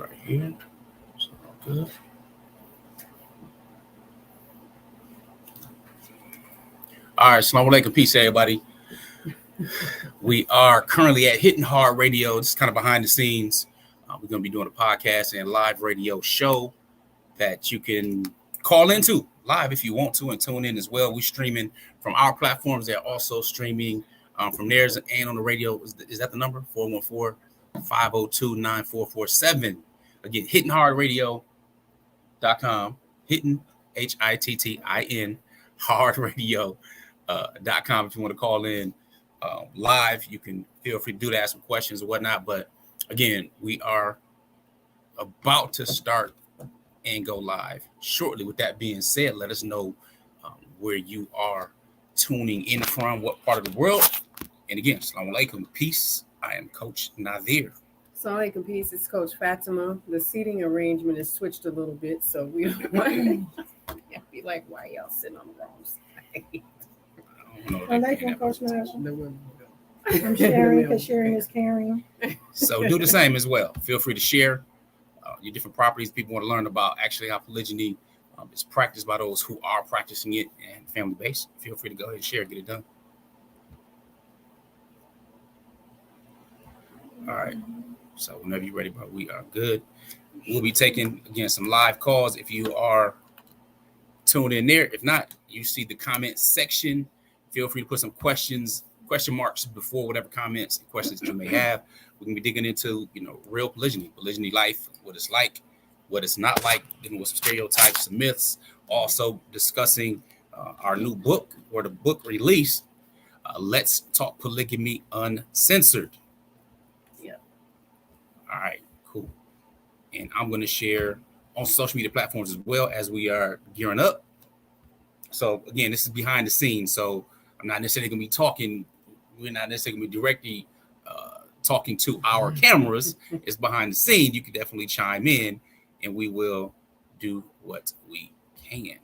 right here. It's all good. All right, Assalamu alaikum. Peace, everybody. We are currently at Hitting Hard Radio. This is kind of behind the scenes. We're going to be doing a podcast and live radio show that you can call into live if you want to and tune in as well. We're streaming from our platforms. They're also streaming from theirs and on the radio. Is that the number? 414-502-9447. Again, hittinghard.radio.com. Hitting, HITTIN, hardradio.com if you want to call in live. You can feel free to do that, ask some questions or whatnot. But again, we are about to start and go live shortly. With that being said, let us know where you are tuning in from, what part of the world. And again, Assalamu alaikum, peace. I am Coach Nazir. Assalamu alaikum, peace. It's Coach Fatimah. The seating arrangement is switched a little bit, so we don't want to be like, why y'all sitting on the wrong side? Alaikum, Coach Nyla. I'm sharing because sharing is caring. So do the same as well. Feel free to share your different properties. People want to learn about actually how polygyny is practiced by those who are practicing it and family-based. Feel free to go ahead and share, get it done. All right. So whenever you're ready, bro, we are good. We'll be taking, again, some live calls if you are tuned in there. If not, you see the comment section. Feel free to put some question marks before whatever comments and questions that you may have. We're going to be digging into, real polygyny life, what it's like, what it's not like, dealing with some stereotypes, some myths, also discussing our new book or the book release, Let's Talk Polygamy Uncensored. Yeah. All right, cool. And I'm going to share on social media platforms as well as we are gearing up. So again, this is behind the scenes. So I'm not necessarily going to be talking. We're not necessarily going to be directly talking to our cameras. It's behind the scene. You can definitely chime in and we will do what we can.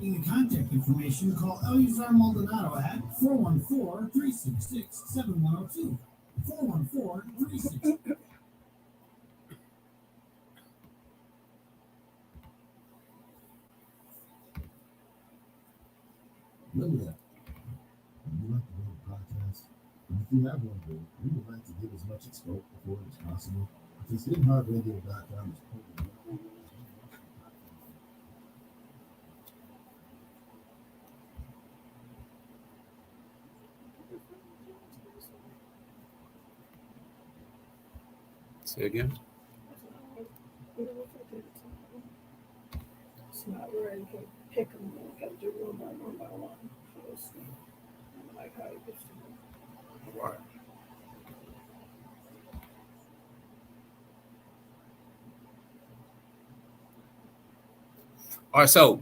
In the contact information, call Eleazar Maldonado at 414-366-7102. 414-366. Remember that. When you like to build a podcast, and if you have one built, we would like to give as much exposure for it as possible. Because hittinghardradio.com is totally Say again. It's not where you can pick them. You got to do one by one. I like how it gets to them. All right. All right, so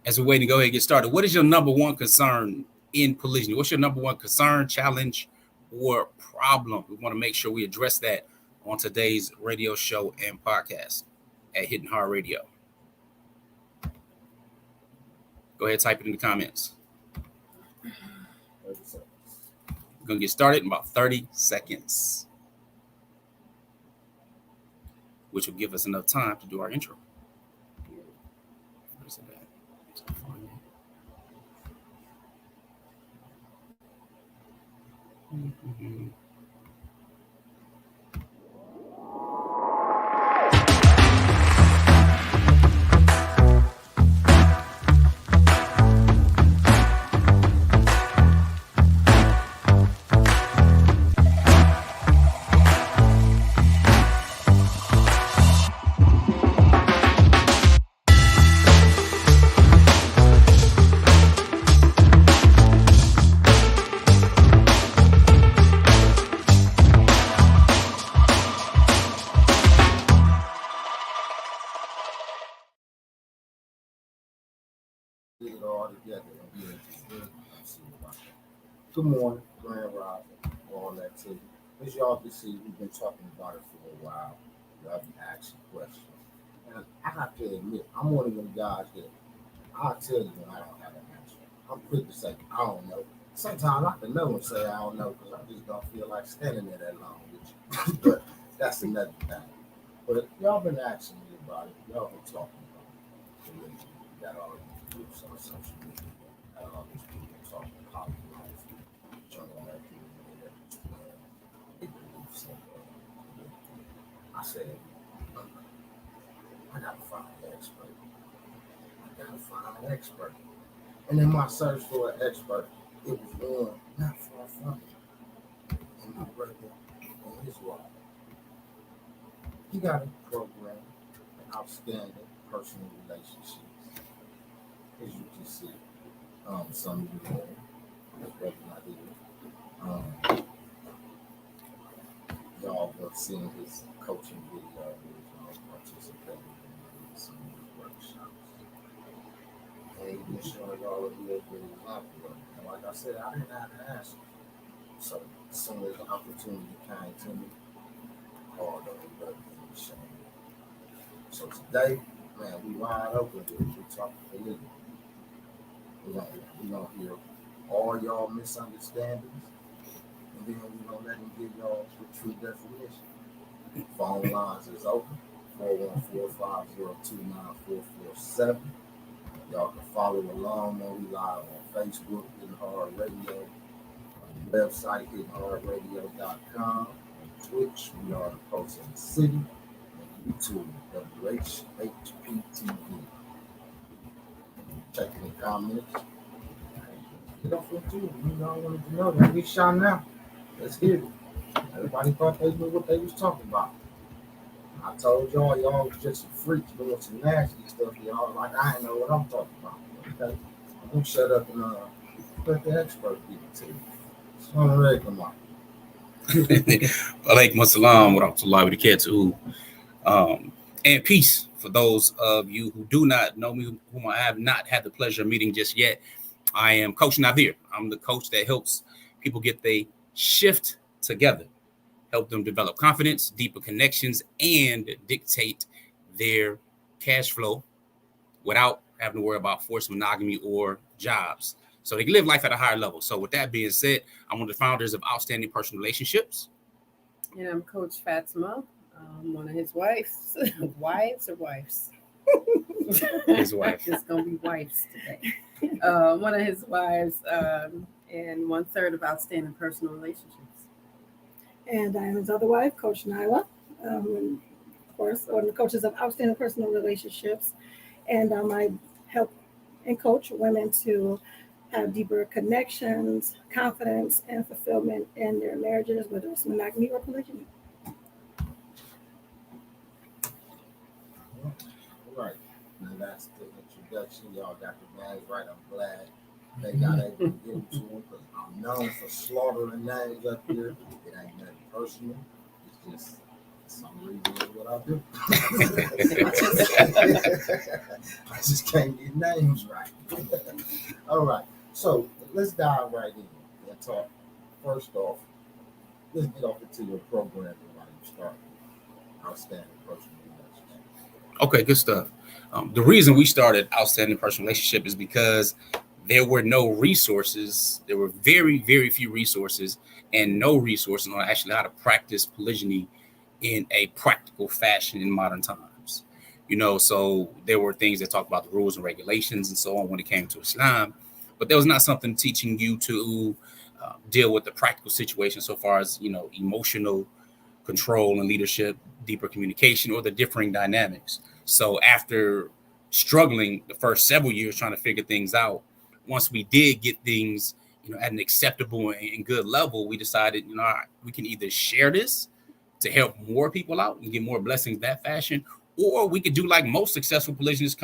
as we're waiting to go ahead and get started, what is your number one concern in polygyny? What's your number one concern, challenge, or problem? We want to make sure we address that on today's radio show and podcast at Hitting Hard Radio. Go ahead, type it in the comments. We're going to get started in about 30 seconds, which will give us enough time to do our intro. Where's it at? Mm-hmm. it all together. Good morning, Grand Rising, all that too. As y'all can see, we've been talking about it for a while. Y'all been asking questions. And I have to admit, I'm one of them guys that I'll tell you when I don't have an answer. I'm quick to say, I don't know. Sometimes I can know and say I don't know because I just don't feel like standing there that long with you. But that's another thing. But y'all been asking me about it. Y'all been talking about it. You got all these groups on social media. Got all these people talking about life. Trying to make people I said, I gotta find an expert. I gotta find an expert. And in my search for an expert, it was one not far from me. And my brother and his wife. He got a program, an outstanding personal relationships. As you can see, some of you know, his brother Nazir. Y'all have seen his coaching videos, participating in some of his workshops. And he's been showing y'all a real good example. And like I said, I didn't have to ask him. So as soon as the opportunity came to me, I called on him, brother, and he showed me. So today, man, we wide open here. We talking polygamy. We're gonna hear all y'all misunderstandings. And then we're going to let him give y'all the true definition. Phone lines is open, 414-502-9447. Y'all can follow along when we live on Facebook, Hitting Hard Radio, on the website, hittinghарdradio.com, on Twitch, we are the Post in the City, and YouTube, WHHPTV. Checking the comments. Get off your tube. Y'all wanted to know that we shot now. Let's hear it. Everybody thought they knew what they was talking about. I told y'all was just some freaks doing some nasty stuff. Y'all like I ain't know what I'm talking about. Okay, I'm gonna shut up and let the expert give it to you. So I'm ready to come on. Alaikum assalam wa rahmatullahi wa barakatuh. And peace for those of you who do not know me, whom I have not had the pleasure of meeting just yet. I am Coach Nazir. I'm the coach that helps people get their shift together, help them develop confidence, deeper connections, and dictate their cash flow without having to worry about forced monogamy or jobs. So they can live life at a higher level. So with that being said, I'm one of the founders of Outstanding Personal Relationships. And I'm Coach Fatimah, one of his wives. Wives or wives? His wife. It's going to be wives today. One of his wives, and 1/3 of Outstanding Personal Relationships. And I am his other wife, Coach Nyla, of course, one of the coaches of Outstanding Personal Relationships. And I help and coach women to have deeper connections, confidence, and fulfillment in their marriages, whether it's monogamy or polygyny. All right. Now that's the introduction. Y'all got the names right. I'm glad they got able to get them to them because I'm known for slaughtering names up here. It ain't nothing personal. It's just some reason is what I do. I just can't get names right. All right. So let's dive right in and talk. First off, let's get off into your program and why you started. Outstanding personal relationships. Okay, good stuff. The reason we started Outstanding Personal Relationship is because there were no resources. There were very, very few resources and no resources on actually how to practice polygyny in a practical fashion in modern times. So there were things that talk about the rules and regulations and so on when it came to Islam, but there was not something teaching you to deal with the practical situation so far as, emotional control and leadership, deeper communication, or the differing dynamics. So after struggling the first several years trying to figure things out, once we did get things, at an acceptable and good level, we decided, we can either share this to help more people out and get more blessings that fashion, or we could do like most successful polygynous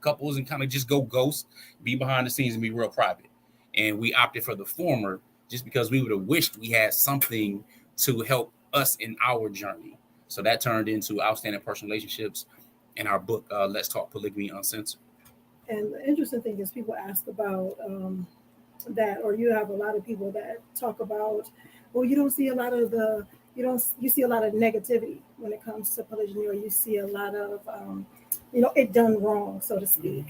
couples and kind of just go ghost, be behind the scenes and be real private. And we opted for the former just because we would have wished we had something to help us in our journey. So that turned into Outstanding Personal Relationships in our book, Let's Talk Polygamy Uncensored. And the interesting thing is people ask about that, or you have a lot of people that talk about, well, you don't see a lot of you see a lot of negativity when it comes to polygyny, or you see a lot of it done wrong, so to speak.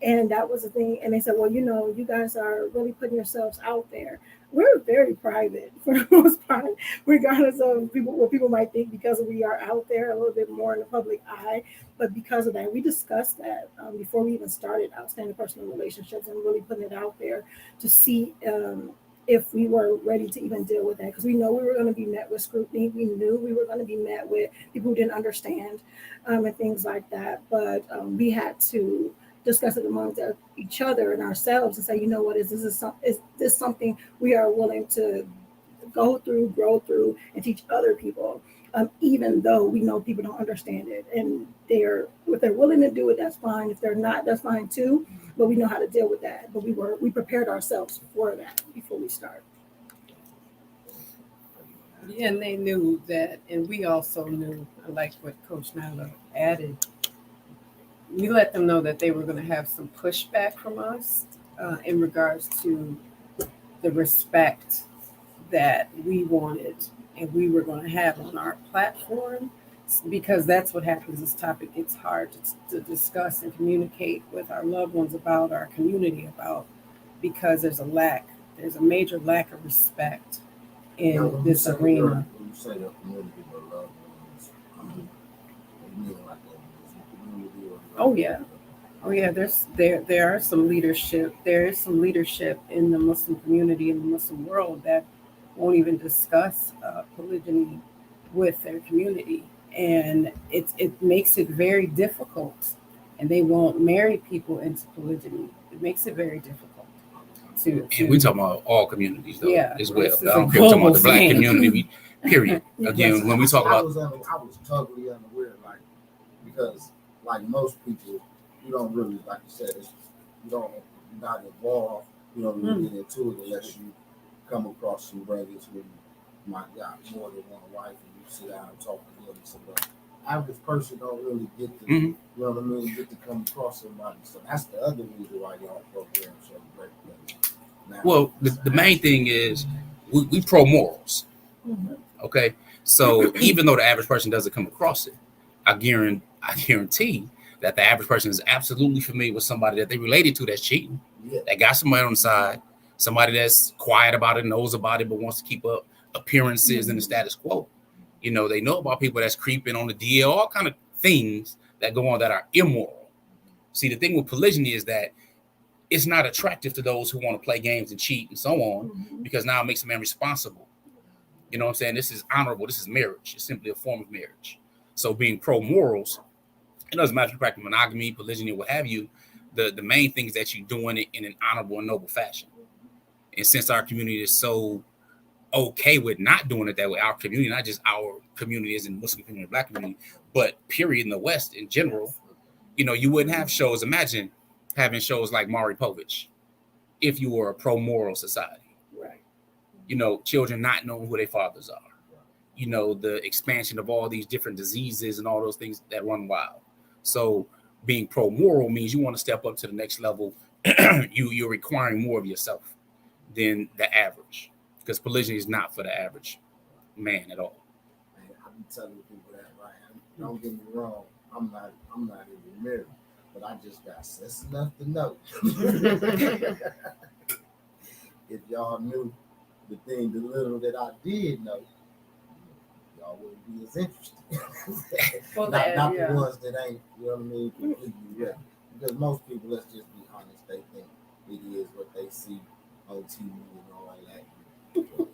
And that was the thing. And they said, well, you guys are really putting yourselves out there. We're very private for the most part, regardless of what people might think, because we are out there a little bit more in the public eye. But because of that, we discussed that before we even started Outstanding Personal Relationships, and really putting it out there to see if we were ready to even deal with that, because we know we were going to be met with scrutiny. We knew we were going to be met with people who didn't understand and things like that. But we had to discuss it amongst each other and ourselves and say, what, is this something we are willing to go through, grow through, and teach other people, even though we know people don't understand it. And if they're willing to do it, that's fine. If they're not, that's fine too. But we know how to deal with that. But we prepared ourselves for that before we start. Yeah, and they knew that, and we also knew, like what Coach Nyla added, we let them know that they were going to have some pushback from us in regards to the respect that we wanted and we were going to have on our platform, because that's what happens. This topic gets hard to discuss and communicate with our loved ones about, our community about, because there's a major lack of respect in this arena. When you say your community or loved ones, you mean like a community or Oh yeah. There are some leadership. There is some leadership in the Muslim community, in the Muslim world, that won't even discuss polygyny with their community, and it makes it very difficult. And they won't marry people into polygyny. It makes it very difficult. To And we talking about all communities though, Yeah, as well. this is I don't a care if we're talking about global the black thing. community. Period. Again, when we talk I about was totally unaware, because most people, you don't really, like you said, you're not involved, you don't really get into it unless you come across some brothers who might got more than one wife, and you sit down and talk to them. So the average person don't really get to, you know what I mean, get to come across somebody. So that's the other reason why y'all program so great. well, the main thing is we pro morals. Okay, so even though the average person doesn't come across it, I guarantee that the average person is absolutely familiar with somebody that they related to that's cheating, that got somebody on the side, somebody that's quiet about it, knows about it, but wants to keep up appearances and the status quo. They know about people that's creeping on the DL, all kind of things that go on that are immoral. See, the thing with polygyny is that it's not attractive to those who want to play games and cheat and so on, because now it makes a man responsible. You know what I'm saying? This is honorable. This is marriage. It's simply a form of marriage. So being pro morals, it doesn't matter if you practice monogamy, polygyny, what have you. The main thing is that you're doing it in an honorable and noble fashion. And since our community is so okay with not doing it that way, our community, not just our community as in Muslim community, Black community, but period in the West in general, you wouldn't have shows. Imagine having shows like Maury Povich if you were a pro moral society. Right. Children not knowing who their fathers are. The expansion of all these different diseases and all those things that run wild. So being pro moral means you want to step up to the next level. You're requiring more of yourself than the average, because polygyny is not for the average man at all. And I be telling people that, right? Don't get me wrong, I'm not even married, but I just got sense enough to know. If y'all knew the little that I did know, y'all wouldn't be as interested. Well, not the ones that ain't, you know what I mean, completely ready. Because most people, let's just be honest, they think it is what they see on TV and all that.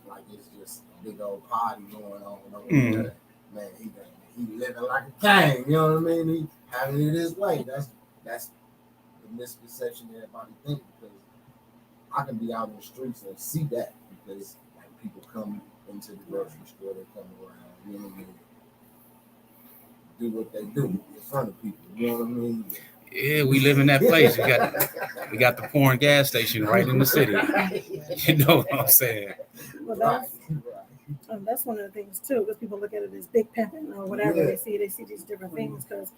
Like it's just a big old party going on over there. Man, he living like a king, you know what I mean? He having it his way. That's the misconception everybody thinks, because I can be out in the streets and see that, because people come into the grocery store, they come around, you know what I mean? Do what they do in front of people, you know what I mean? Yeah, we live in that place. We got the pouring gas station right in the city. You know what I'm saying? Well, that's one of the things too, because people look at it as big pimping or whatever. They see these different things, because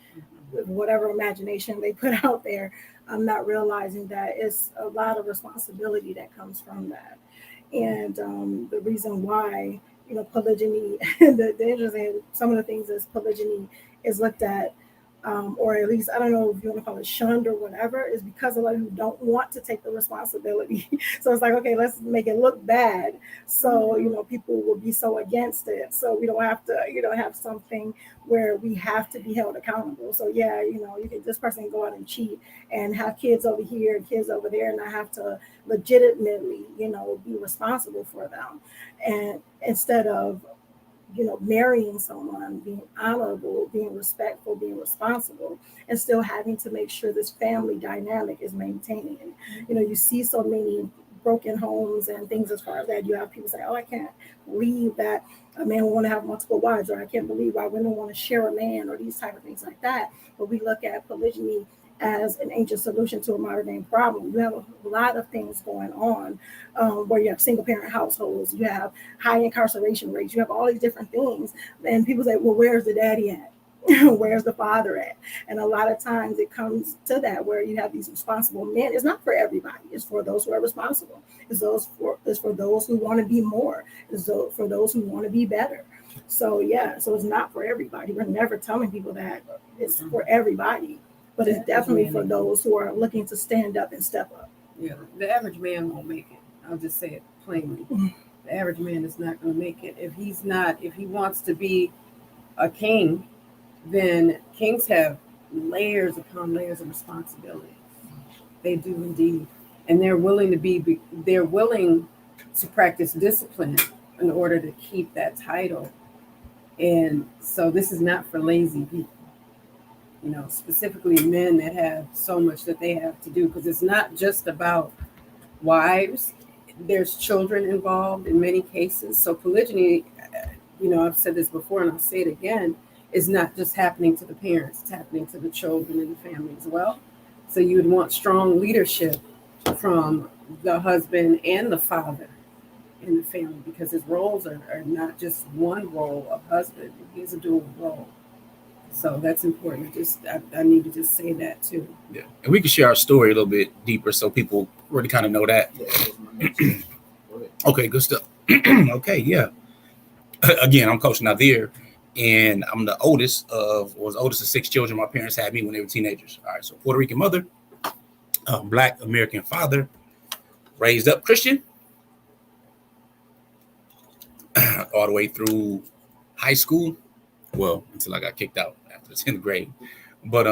whatever imagination they put out there, I'm not realizing that it's a lot of responsibility that comes from that. And the reason why, polygyny, the interesting, some of the things is polygyny is looked at or at least, I don't know if you want to call it shunned or whatever, is because a lot of people don't want to take the responsibility. So it's like, okay, let's make it look bad. So, people will be so against it. So we don't have to, have something where we have to be held accountable. So yeah, this person can go out and cheat and have kids over here and kids over there, and I have to legitimately, be responsible for them. And instead of marrying someone, being honorable, being respectful, being responsible, and still having to make sure this family dynamic is maintained. You see so many broken homes and things as far as that. You have people say, oh, I can't believe that a man will want to have multiple wives, or I can't believe why women want to share a man, or these type of things like that. But we look at polygyny as an ancient solution to a modern day problem. You have a lot of things going on where you have single parent households, you have high incarceration rates, you have all these different things. And people say, well, where's the daddy at? Where's the father at? And a lot of times it comes to that where you have these responsible men. It's not for everybody. It's for those who are responsible. It's for those who want to be more. It's for those who want to be better. So it's not for everybody. We're never telling people that it's for everybody. But it's definitely for those who are looking to stand up and step up. Yeah, the average man won't make it. I'll just say it plainly. The average man is not going to make it. If he wants to be a king, then kings have layers upon layers of responsibility. They do indeed. And they're willing to practice discipline in order to keep that title. And so this is not for lazy people. Specifically men that have so much that they have to do, because it's not just about wives. There's children involved in many cases. So polygyny, I've said this before and I'll say it again, is not just happening to the parents, it's happening to the children and the family as well. So you would want strong leadership from the husband and the father in the family, because his roles are not just one role of husband, he's a dual role. So that's important. I need to just say that too. Yeah, and we can share our story a little bit deeper so people really kind of know that. Okay, good stuff. Okay, yeah. Again, I'm Coach Nazir, and I'm the oldest of 6 children. My parents had me when they were teenagers. All right, so Puerto Rican mother, Black American father, raised up Christian, all the way through high school. Well, until I got kicked out after the 10th grade. But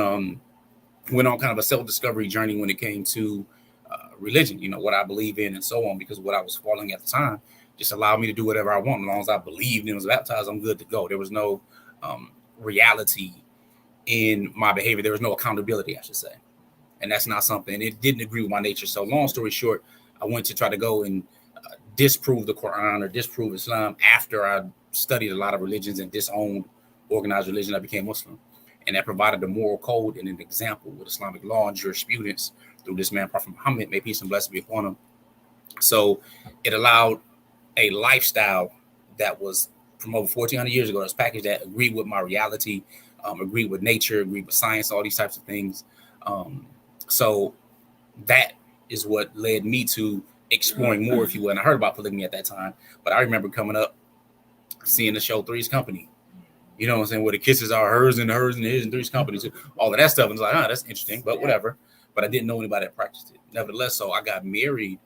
went on kind of a self-discovery journey when it came to religion, what I believe in and so on, because what I was following at the time just allowed me to do whatever I want. As long as I believed and was baptized, I'm good to go. There was no reality in my behavior. There was no accountability, I should say. And that's not something, it didn't agree with my nature. So long story short, I went to try to go and disprove the Quran or disprove Islam after I studied a lot of religions and disowned organized religion. I became Muslim, and that provided a moral code and an example with Islamic law and jurisprudence through this man, Prophet Muhammad, may peace and blessings be upon him. So it allowed a lifestyle that was from over 1,400 years ago. That's packaged that agreed with my reality, agreed with nature, agreed with science, all these types of things. So that is what led me to exploring more, if you will. And I heard about polygamy at that time, but I remember coming up, seeing the show Three's Company. You know what I'm saying? Where the kisses are hers and his and Three's Company too. All of that stuff. And it's like, that's interesting, but whatever. But I didn't know anybody that practiced it. Nevertheless, so I got married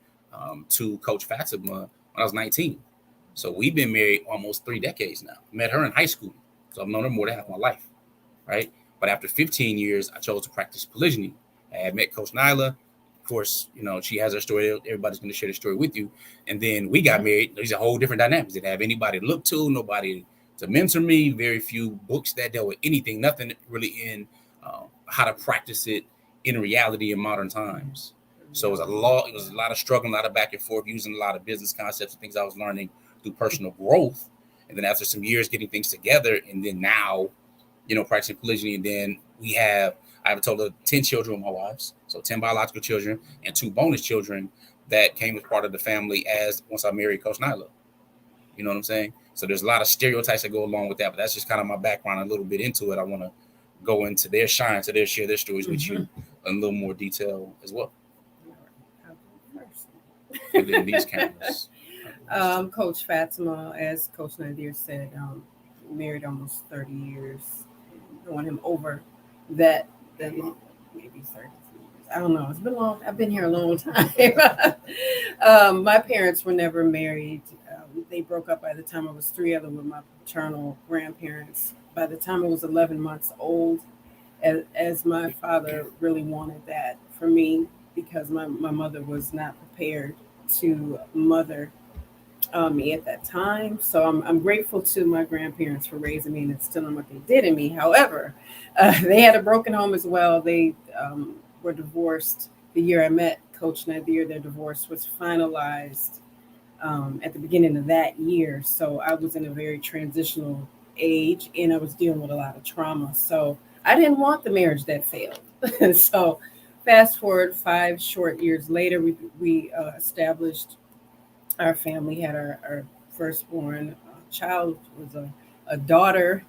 to Coach Fatimah when I was 19. So we've been married almost 3 decades now. Met her in high school. So I've known her more than half my life, right? But after 15 years, I chose to practice polygyny. I had met Coach Nyla. Of course, she has her story. Everybody's going to share the story with you. And then we got married. There's a whole different dynamics. Didn't have anybody to look to, nobody to mentor me, very few books that dealt with anything, nothing really in how to practice it in reality in modern times. So it was a lot of struggle, a lot of back and forth, using a lot of business concepts and things I was learning through personal growth. And then after some years getting things together, and then now, practicing polygyny, and then I have a total of 10 children with my wives. So 10 biological children and 2 bonus children that came as part of the family once I married Coach Nyla. You know what I'm saying? So there's a lot of stereotypes that go along with that, but that's just kind of my background, a little bit into it. I want to go into their shine, so they'll share their stories with you in a little more detail as well. And then these cameras. Coach Fatimah, as Coach Nazir said, married almost 30 years, knowing him over that long, maybe 33 years. I don't know. It's been long. I've been here a long time. My parents were never married. They broke up by the time I was 3 of them with my paternal grandparents. By the time I was 11 months old, as my father really wanted that for me because my mother was not prepared to mother me at that time. So I'm grateful to my grandparents for raising me and instilling what they did in me. However, they had a broken home as well. They were divorced the year I met Coach Nazir. Their divorce was finalized at the beginning of that year. So I was in a very transitional age and I was dealing with a lot of trauma. So I didn't want the marriage that failed. So fast forward 5 short years later, we established our family, had our firstborn child, was a daughter,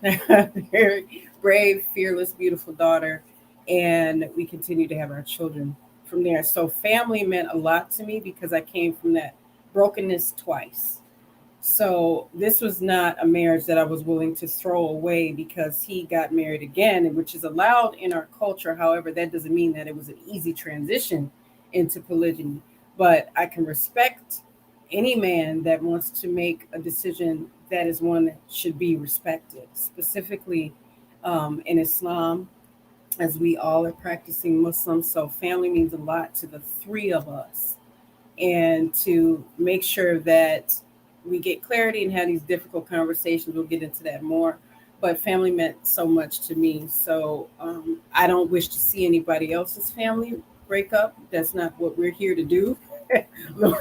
very brave, fearless, beautiful daughter. And we continued to have our children from there. So family meant a lot to me because I came from that brokenness twice. So this was not a marriage that I was willing to throw away because he got married again, which is allowed in our culture. However, that doesn't mean that it was an easy transition into polygyny. But I can respect any man that wants to make a decision that is one that should be respected, specifically in Islam, as we all are practicing Muslims. So family means a lot to the 3 of us. And to make sure that we get clarity and have these difficult conversations, we'll get into that more. But family meant so much to me. So I don't wish to see anybody else's family break up. That's not what we're here to do. We're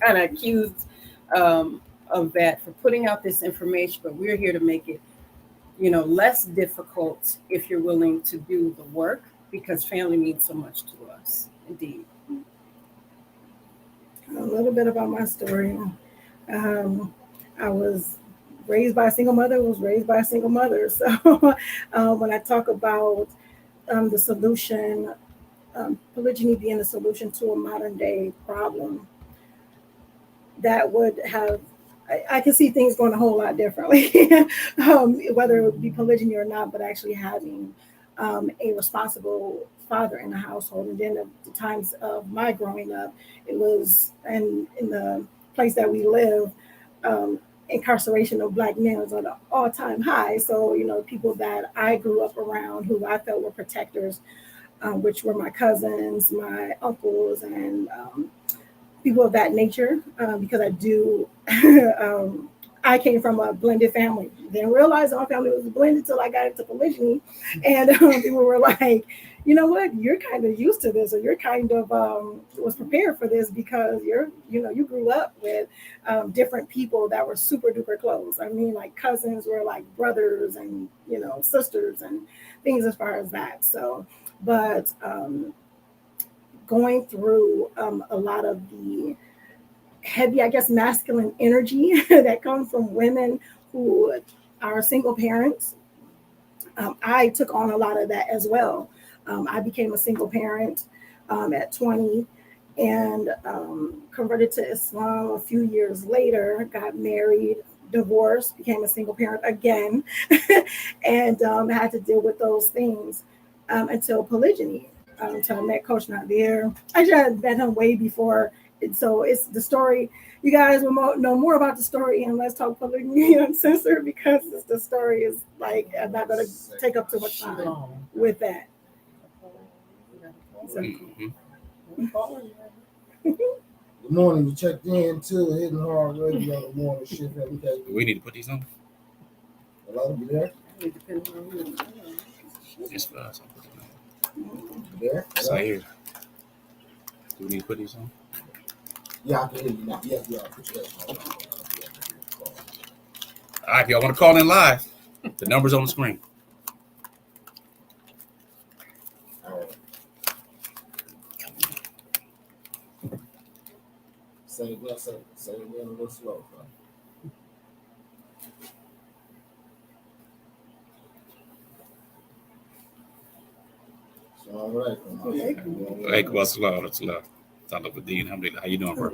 kind of accused of that for putting out this information, but we're here to make it, less difficult if you're willing to do the work because family means so much to us. Indeed. A little bit about my story. I was raised by a single mother, was raised by a single mother. So when I talk about the solution, polygyny being a solution to a modern day problem, that would have, I can see things going a whole lot differently, whether it be polygyny or not, but actually having a responsible father in the household. And then the times of my growing up, it was, and in the place that we live, incarceration of Black men was at an all-time high. So, people that I grew up around who I felt were protectors, which were my cousins, my uncles, and people of that nature, because I do, I came from a blended family. Didn't realize our family was blended until I got into polygyny. And people were like, you know what, you're kind of used to this, or you're kind of was prepared for this because you grew up with different people that were super duper close. I mean, like cousins were like brothers and, sisters and things as far as that. So, but going through a lot of the heavy, I guess, masculine energy that comes from women who are single parents. I took on a lot of that as well. I became a single parent at 20 and converted to Islam a few years later, got married, divorced, became a single parent again, and had to deal with those things until polygyny. Until I met Coach Nyla. Actually, I met him way before. So it's the story. You guys will know more about the story and Let's Talk Polygamy Uncensored because the story is like, I'm not going to take up too much time with that. So, Good morning. We checked in too. Hidden Hard Radio. The morning shift every day. We need to put these on. Hello, you there? It depends on who. Just for us. You there? So here. Do we need to put these on? Yeah, I can hear you now. Yeah, put your headphones on. All right, if y'all want to call in live, the number's on the screen. All right. Say it again a little slow, bro. Alaikum assalam. Alhamdulillah. How you doing, bro?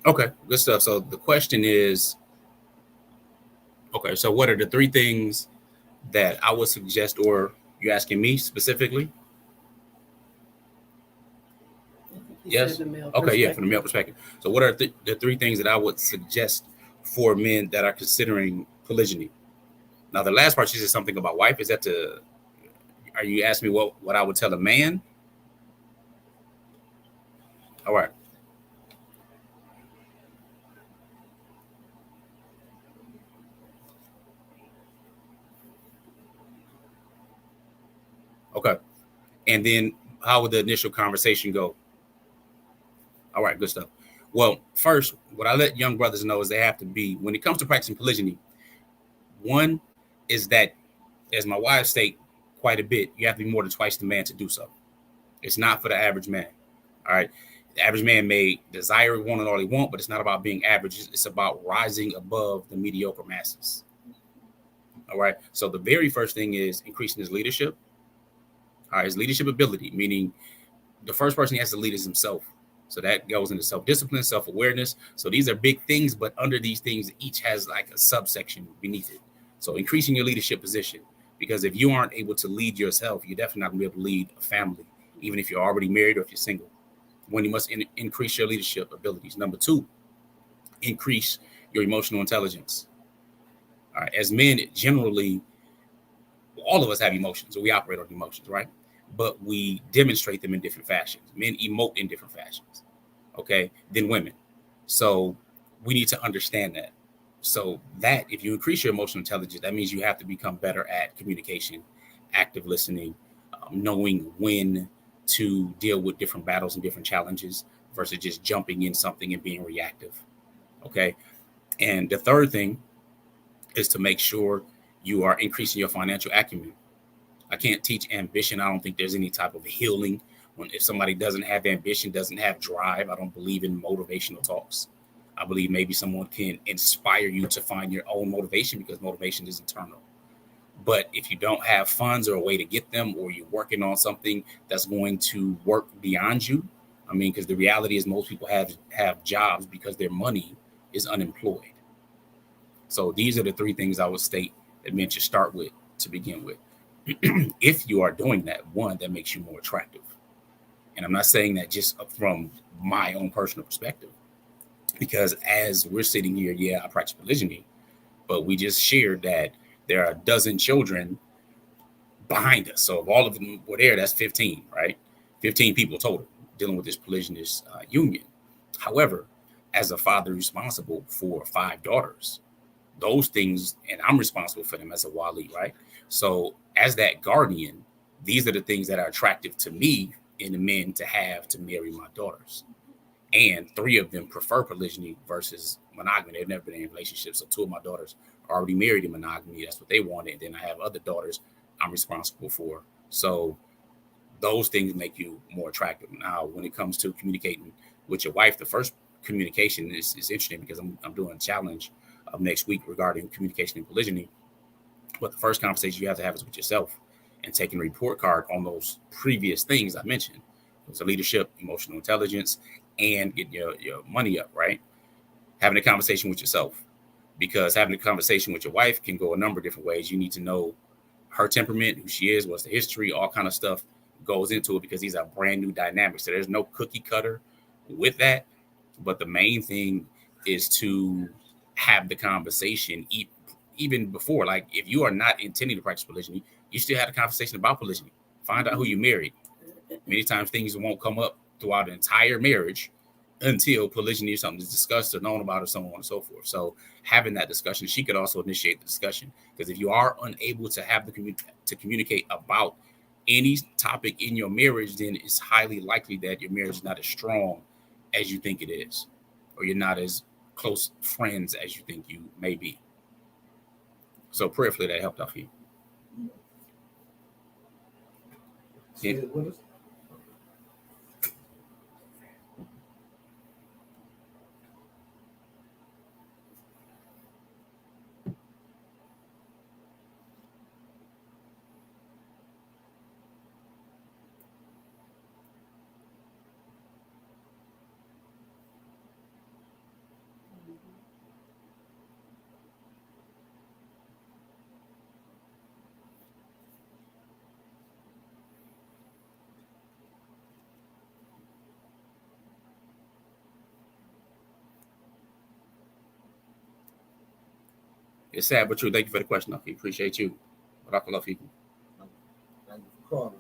Okay, good stuff. So the question is, okay, so what are the 3 things that I would suggest, or you're asking me specifically? He Yes. said the male Okay, yeah, from the perspective. male perspective. So what are the 3 things that I would suggest for men that are considering polygyny? Now, the last part, she said something about wife. Is that are you asking me what I would tell a man? All right. Okay. And then how would the initial conversation go? All right, good stuff. Well, first, what I let young brothers know is they have to be, when it comes to practicing polygyny, one is that, as my wife state quite a bit, you have to be more than twice the man to do so. It's not for the average man. All right. The average man may desire, want it all he want, but it's not about being average. It's about rising above the mediocre masses. All right. So the very first thing is increasing his leadership. All right. His leadership ability, meaning the first person he has to lead is himself. So that goes into self-discipline, self-awareness. So these are big things, but under these things, each has like a subsection beneath it. So increasing your leadership position, because if you aren't able to lead yourself, you're definitely not gonna be able to lead a family, even if you're already married or if you're single. When you must increase your leadership abilities. Number 2, increase your emotional intelligence. All right. As men, generally, all of us have emotions, or we operate on emotions, right? But we demonstrate them in different fashions. Men emote in different fashions, okay, than women. So we need to understand that. So that if you increase your emotional intelligence, that means you have to become better at communication, active listening, knowing when to deal with different battles and different challenges versus just jumping in something and being reactive. Okay. And the third thing is to make sure you are increasing your financial acumen. I can't teach ambition. I don't think there's any type of healing when if somebody doesn't have ambition, doesn't have drive. I don't believe in motivational talks. I believe maybe someone can inspire you to find your own motivation because motivation is internal. But if you don't have funds or a way to get them, or you're working on something that's going to work beyond you, I mean, because the reality is most people have jobs because their money is unemployed. So these are the 3 things I would state that men should start with to begin with. If you are doing that, one, that makes you more attractive. And I'm not saying that just from my own personal perspective, because as we're sitting here, yeah, I practice polygyny, but we just shared that there are a dozen children behind us. So if all of them were there, that's 15, right? 15 people total dealing with this polygynous union. However, as a father responsible for 5 daughters, those things, and I'm responsible for them as a wali, right? So as that guardian, these are the things that are attractive to me in the men to have to marry my daughters. And 3 of them prefer polygyny versus monogamy. They've never been in a relationship. So 2 of my daughters are already married in monogamy. That's what they wanted. And then I have other daughters I'm responsible for. So those things make you more attractive. Now, when it comes to communicating with your wife, the first communication is interesting because I'm doing a challenge of next week regarding communication and polygyny. But the first conversation you have to have is with yourself and taking a report card on those previous things I mentioned. So leadership, emotional intelligence, and getting your money up, right? Having a conversation with yourself, because having a conversation with your wife can go a number of different ways. You need to know her temperament, who she is, what's the history, all kind of stuff goes into it because these are brand new dynamics. So there's no cookie cutter with that. But the main thing is to have the conversation even before. Like if you are not intending to practice polygyny, you still have a conversation about polygyny. Find out who you married. Many times things won't come up throughout the entire marriage until polygyny or something is discussed or known about or so on and so forth. So having that discussion, she could also initiate the discussion, because if you are unable to have to communicate about any topic in your marriage, then it's highly likely that your marriage is not as strong as you think it is, or you're not as close friends as you think you may be. So prayerfully that helped out for you. Say it with us. It's sad but true. Thank you for the question, Aki. Appreciate you. Barakallahu fikum. Thank you for calling.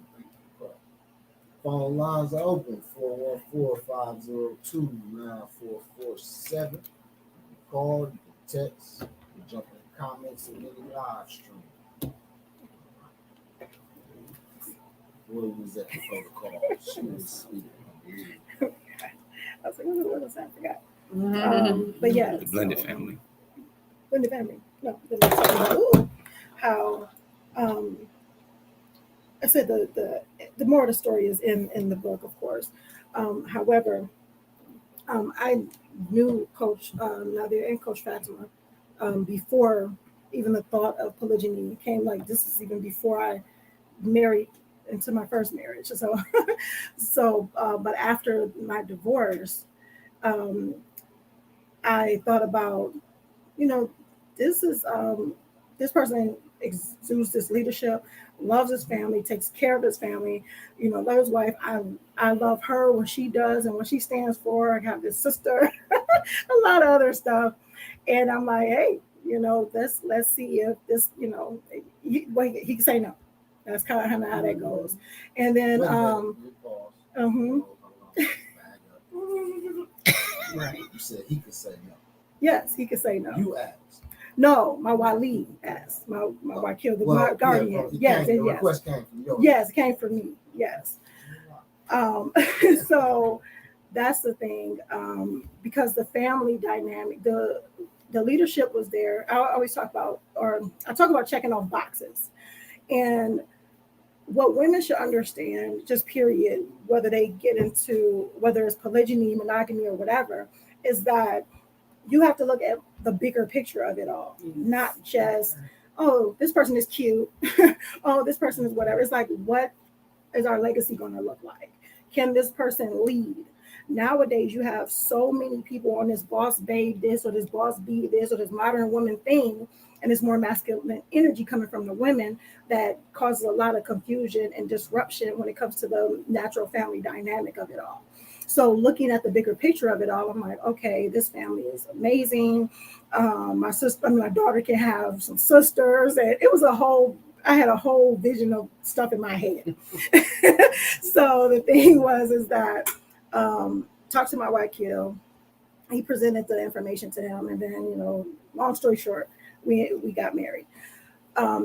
Phone lines are open 414-502-9447. Call, you can text, you jump in the comments in any live stream. Where was that before the call? She was speaking. I was like, what was that? I forgot. But yeah, The blended family. Blended family. No, how I said the more of the story is in the book, of course. However, I knew Coach Nazir and Coach Fatimah before even the thought of polygyny came. Like, this is even before I married into my first marriage. So, but after my divorce, I thought about, this is this person exudes this leadership, loves his family, takes care of his family, loves his wife. I love her, what she does and what she stands for. I have this sister, a lot of other stuff. And I'm like, hey, let's see if this, he can say no. That's kind of how that goes. And then, Right. You said he could say no. Yes, he could say no. You asked. No, my wali asked. My wakil, my guardian. The request came from you. Yes, it came from me. Yes. So that's the thing. Because the family dynamic, the leadership was there. I always talk about checking off boxes. And what women should understand, just period, whether they get into, whether it's polygyny, monogamy, or whatever, is that you have to look at the bigger picture of it all, not just, oh, this person is cute. Oh, this person is whatever. It's like, what is our legacy going to look like? Can this person lead? Nowadays, you have so many people on this boss babe this or this boss be this or this modern woman thing, and it's more masculine energy coming from the women that causes a lot of confusion and disruption when it comes to the natural family dynamic of it all. So looking at the bigger picture of it all, I'm like, okay, this family is amazing. My daughter can have some sisters, and it was I had a whole vision of stuff in my head. So the thing is that talked to my wakil. He presented the information to him, and then, long story short, we got married.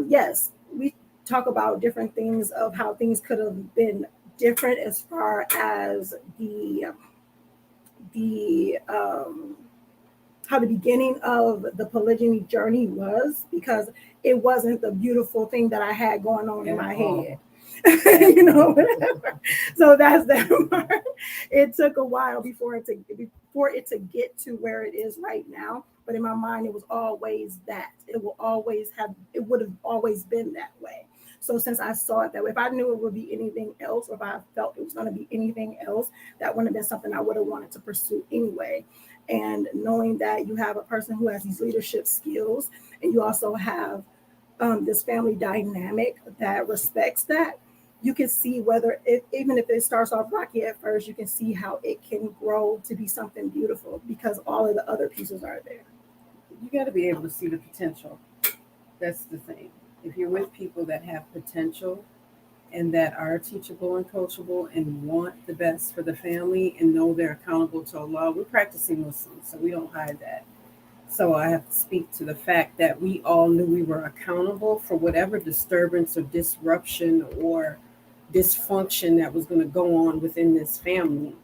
Yes, we talk about different things of how things could have been different as far as how the beginning of the polygyny journey was, because it wasn't the beautiful thing that I had going on in my head. Whatever. So that's that part. It took a while before it to get to where it is right now. But in my mind, it was always that. It would have always been that way. So since I saw it that way, if I knew it would be anything else, or if I felt it was going to be anything else, that wouldn't have been something I would have wanted to pursue anyway. And knowing that you have a person who has these leadership skills, and you also have this family dynamic that respects that, you can see even if it starts off rocky at first, you can see how it can grow to be something beautiful because all of the other pieces are there. You got to be able to see the potential. That's the thing. If you're with people that have potential and that are teachable and coachable and want the best for the family and know they're accountable to Allah, we're practicing Muslims, so we don't hide that. So I have to speak to the fact that we all knew we were accountable for whatever disturbance or disruption or dysfunction that was going to go on within this family.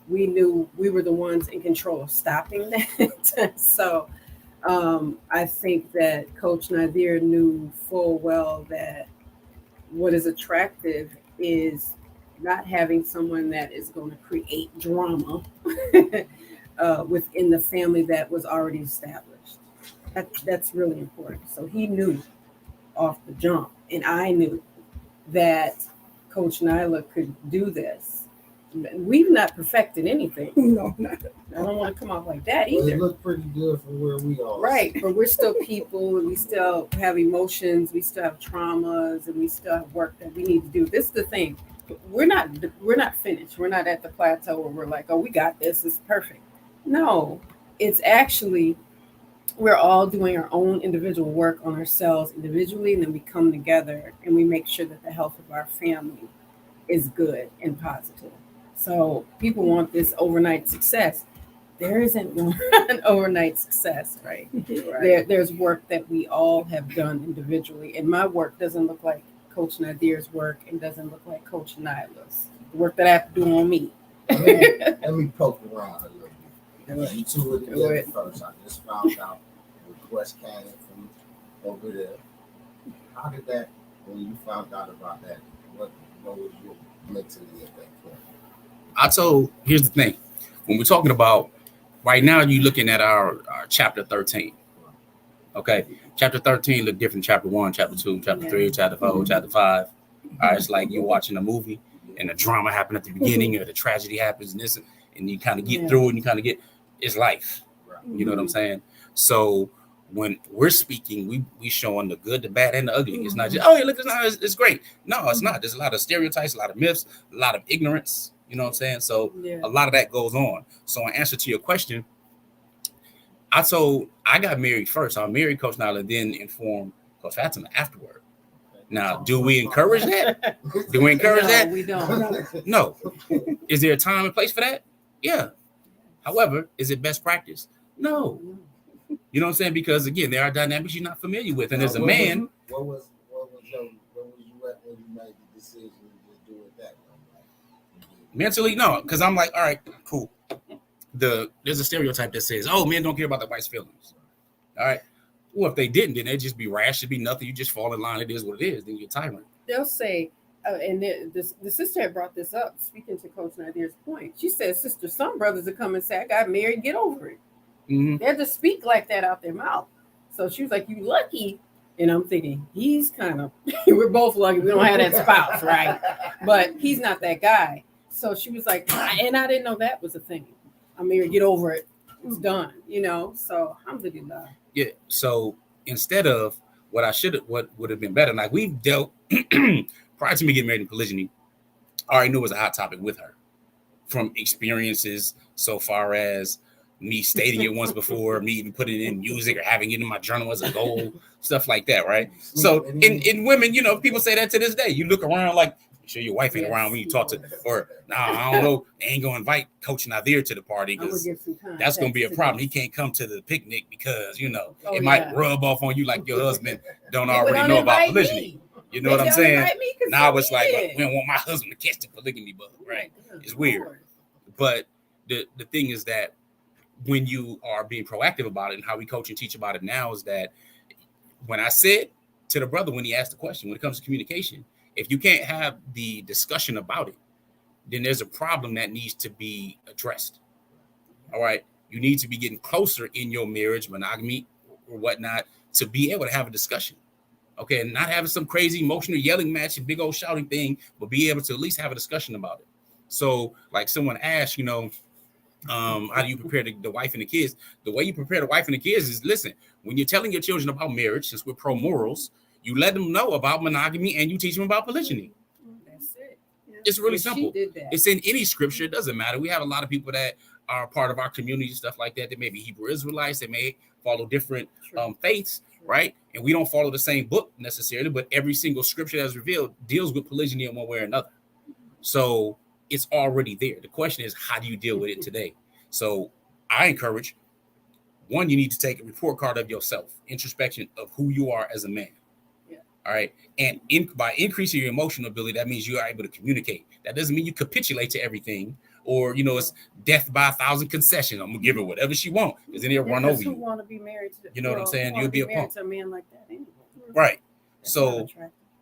We knew we were the ones in control of stopping that. So I think that Coach Nazir knew full well that what is attractive is not having someone that is going to create drama within the family that was already established. That's really important. So he knew off the jump, and I knew that Coach Nyla could do this. We've not perfected anything. No, not. I don't want to come off like that either. It looked pretty good from where we are. Right, but we're still people, and we still have emotions, we still have traumas, and we still have work that we need to do. This is the thing. We're not finished. We're not at the plateau where we're like, oh, we got this. It's perfect. No, it's actually we're all doing our own individual work on ourselves individually, and then we come together and we make sure that the health of our family is good and positive. So people want this overnight success. There isn't an overnight success, right? There's work that we all have done individually, and my work doesn't look like Coach Nazir's work and doesn't look like Coach Nyla's. The work that I have to do on me. Let me poke around a little bit. You two were together first. I just found out the request came from over there. How did that, when you found out about that, what was your mentally at that point? Here's the thing. When we're talking about, right now, you're looking at our chapter 13. Okay. Chapter 13 look different. Chapter 1, chapter 2, chapter 3, chapter 4, chapter 5. All right. It's like you're watching a movie and the drama happened at the beginning or the tragedy happens and this, and you kind of get through it and you kind of get, it's life. You know what I'm saying? So when we're speaking, we showing the good, the bad, and the ugly. It's not just, oh, yeah, look, it's great. No, it's not. There's a lot of stereotypes, a lot of myths, a lot of ignorance. You know what I'm saying? So a lot of that goes on. So in answer to your question, I got married first. I married Coach Nyla, then informed Coach Fatimah afterward. Now, do we encourage that? Do we encourage that? We don't. No. Is there a time and place for that? Yeah. However, is it best practice? No. You know what I'm saying? Because again, there are dynamics you're not familiar with. And as a man, where was you at when you made the decision to just do it that way? Mentally, no, because I'm like, all right, cool. There's a stereotype that says, oh, men don't care about the wife's feelings. All right. Well, if they didn't, then it'd just be rash. It'd be nothing. You just fall in line. It is what it is. Then you're a tyrant. They'll say, and the sister had brought this up, speaking to Coach Nazir's point. She said, sister, some brothers will come and say, I got married, get over it. Mm-hmm. They'll just speak like that out their mouth. So she was like, you lucky. And I'm thinking, he's kind of, we're both lucky. We don't have that spouse, right? But he's not that guy. So she was like, and I didn't know that was a thing. I'm married, get over it. It's done, you know? So alhamdulillah. Yeah. So instead of what would have been better, like we've dealt, prior to me getting married in polygyny, I already knew it was a hot topic with her from experiences so far as me stating it once before, me even putting it in music or having it in my journal as a goal, stuff like that, right? So in women, you know, people say that to this day. You look around like, sure your wife ain't around when you talk to, or I don't know, they ain't gonna invite Coach Nazir to the party because that's gonna be a problem. He can't come to the picnic because, you know, it might rub off on you like your husband don't already know about polygyny. You know what I'm saying? Now it's like, we don't want my husband to catch the polygamy bug, right? It's weird. But the thing is that when you are being proactive about it, and how we coach and teach about it now is that when I said to the brother, when he asked the question, when it comes to communication, if you can't have the discussion about it, then there's a problem that needs to be addressed. All right. You need to be getting closer in your marriage, monogamy or whatnot, to be able to have a discussion. Okay. And not having some crazy emotional yelling match and big old shouting thing, but be able to at least have a discussion about it. So like someone asked, you know, how do you prepare the wife and the kids? The way you prepare the wife and the kids is, listen, when you're telling your children about marriage, since we're pro morals, you let them know about monogamy and you teach them about polygyny. That's it. Yeah. It's really simple. It's in any scripture. It doesn't matter. We have a lot of people that are part of our community, stuff like that. They may be Hebrew Israelites. They may follow different faiths, right? And we don't follow the same book necessarily, but every single scripture that's revealed deals with polygyny in one way or another. So it's already there. The question is, how do you deal with it today? So I encourage, one, you need to take a report card of yourself, introspection of who you are as a man. All right. And by increasing your emotional ability, that means you are able to communicate. That doesn't mean you capitulate to everything or, you know, it's death by 1,000 concessions. I'm going to give her whatever she wants because then they'll run over you. Want to be married to, you know what I'm saying? You'll be a punk. To a man like that anyway. Right. So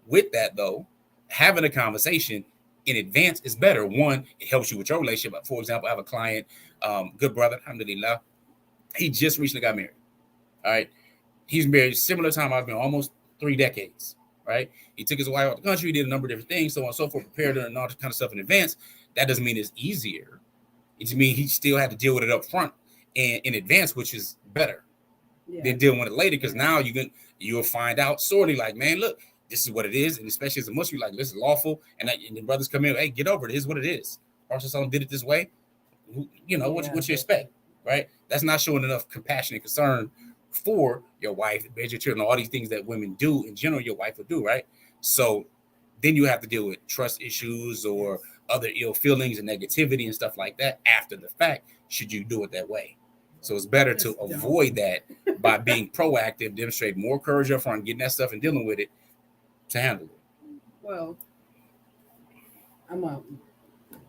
with that, though, having a conversation in advance is better. One, it helps you with your relationship. For example, I have a client, good brother, alhamdulillah. He just recently got married. All right. He's married similar time I've been, almost 3 decades, right? He took his wife out of the country, did a number of different things, so on and so forth, prepared her and all that kind of stuff in advance. That doesn't mean it's easier. It just means he still had to deal with it up front and in advance, which is better than dealing with it later. Because now you'll find out sorely like, man, look, this is what it is. And especially as a Muslim, like, this is lawful. And the brothers come in, hey, get over it. It is what it is. Prophet did it this way. You know, what you expect, right? That's not showing enough compassion and concern for your wife, raise your children, all these things that women do in general, your wife will do, right? So then you have to deal with trust issues or other ill feelings and negativity and stuff like that after the fact, should you do it that way. So it's better to avoid that by being proactive, demonstrate more courage up front, getting that stuff and dealing with it to handle it. Well, I'm a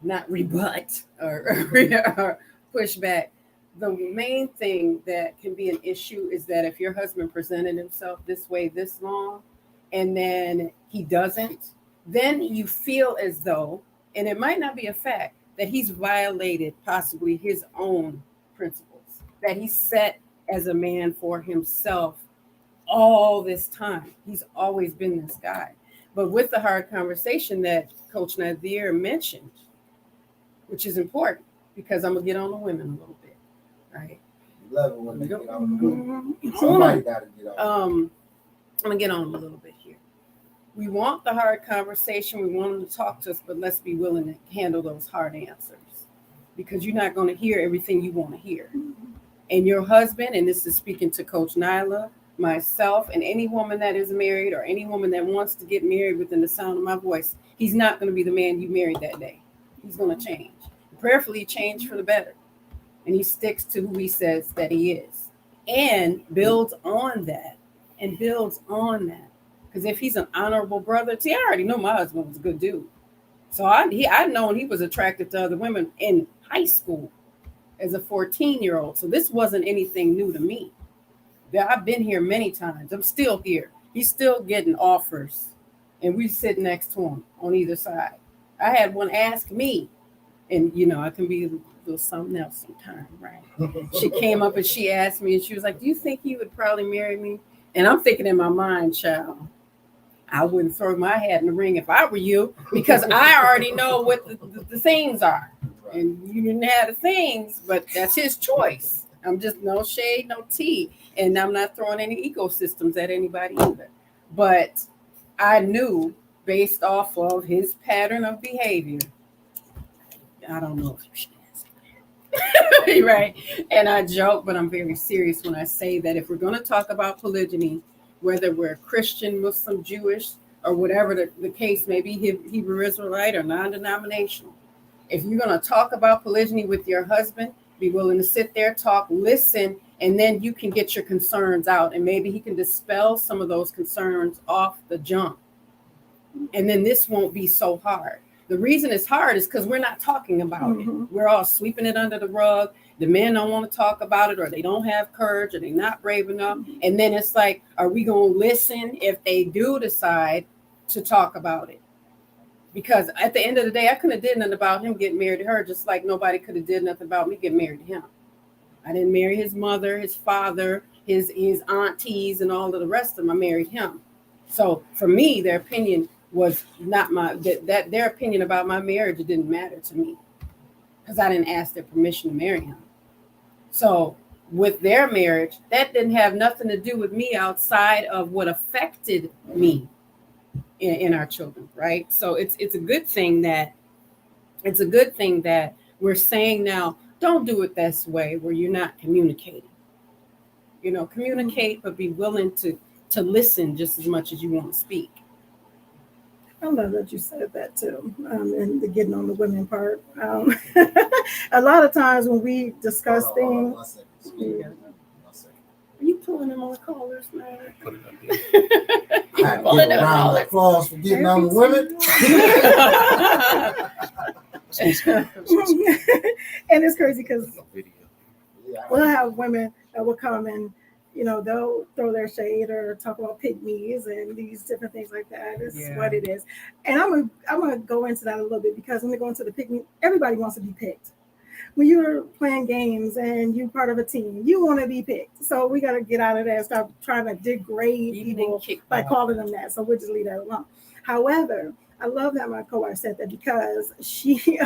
not rebut or push back. The main thing that can be an issue is that if your husband presented himself this way this long and then he doesn't, then you feel as though, and it might not be a fact, that he's violated possibly his own principles, that he's set as a man for himself all this time. He's always been this guy. But with the hard conversation that Coach Nazir mentioned, which is important, because I'm going to get on the women a little bit, right? Love it when they get on the women. Somebody got to get on. I'm going to get on them a little bit here. We want the hard conversation. We want them to talk to us, but let's be willing to handle those hard answers, because you're not going to hear everything you want to hear. And your husband, and this is speaking to Coach Nyla, myself, and any woman that is married or any woman that wants to get married within the sound of my voice, he's not going to be the man you married that day. He's going to change. Prayerfully change for the better. And he sticks to who he says that he is and builds on that and builds on that. Because if he's an honorable brother, see, I already know my husband was a good dude. So I've known he was attracted to other women in high school as a 14-year-old. So this wasn't anything new to me. I've been here many times. I'm still here. He's still getting offers. And we sit next to him on either side. I had one ask me, and I can be a little something else sometime, right? She came up and she asked me, and she was like, do you think you would probably marry me? And I'm thinking in my mind, child, I wouldn't throw my hat in the ring if I were you, because I already know what the things are. And you didn't have the things, but that's his choice. I'm just no shade, no tea. And I'm not throwing any ecosystems at anybody either. But I knew based off of his pattern of behavior, I don't know if you should ask that. Right? And I joke, but I'm very serious when I say that if we're going to talk about polygyny, whether we're Christian, Muslim, Jewish, or whatever the case may be, Hebrew Israelite or non-denominational, if you're going to talk about polygyny with your husband, be willing to sit there, talk, listen, and then you can get your concerns out, and maybe he can dispel some of those concerns off the jump. And then this won't be so hard. The reason it's hard is because we're not talking about it. We're all sweeping it under the rug. The men don't want to talk about it, or they don't have courage, or they're not brave enough. And then it's like, are we going to listen if they do decide to talk about it? Because at the end of the day, I couldn't have did nothing about him getting married to her, just like nobody could have did nothing about me getting married to him. I didn't marry his mother, his father, his aunties, and all of the rest of them. I married him. So for me, their opinion was not that their opinion about my marriage, it didn't matter to me, because I didn't ask their permission to marry him. So with their marriage, that didn't have nothing to do with me outside of what affected me in our children, right? So it's a good thing that we're saying now, don't do it this way where you're not communicating. Communicate, but be willing to listen just as much as you want to speak. I love that you said that too, and the getting on the women part. A lot of times when we discuss things, are you pulling them on the callers, man? Put it up there. I give a round of applause for getting on the women. And it's crazy because we'll have women that will come and they'll throw their shade or talk about pygmies and these different things like that. It's what it is. And I'm gonna go into that a little bit, because when they go into the pygmy, everybody wants to be picked. When you're playing games and you're part of a team, you want to be picked. So we got to get out of that and stop trying to degrade people by calling them that. So we'll just leave that alone. However, I love that my co-wife said that, because she,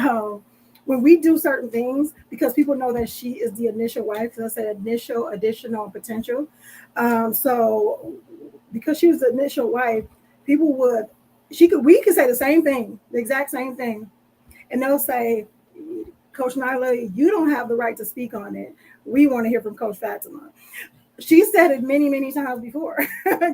when we do certain things, because people know that she is the initial wife, so I said initial, additional, potential. So because she was the initial wife, we could say the same thing, the exact same thing. And they'll say, Coach Nyla, you don't have the right to speak on it. We want to hear from Coach Fatimah. She said it many, many times before.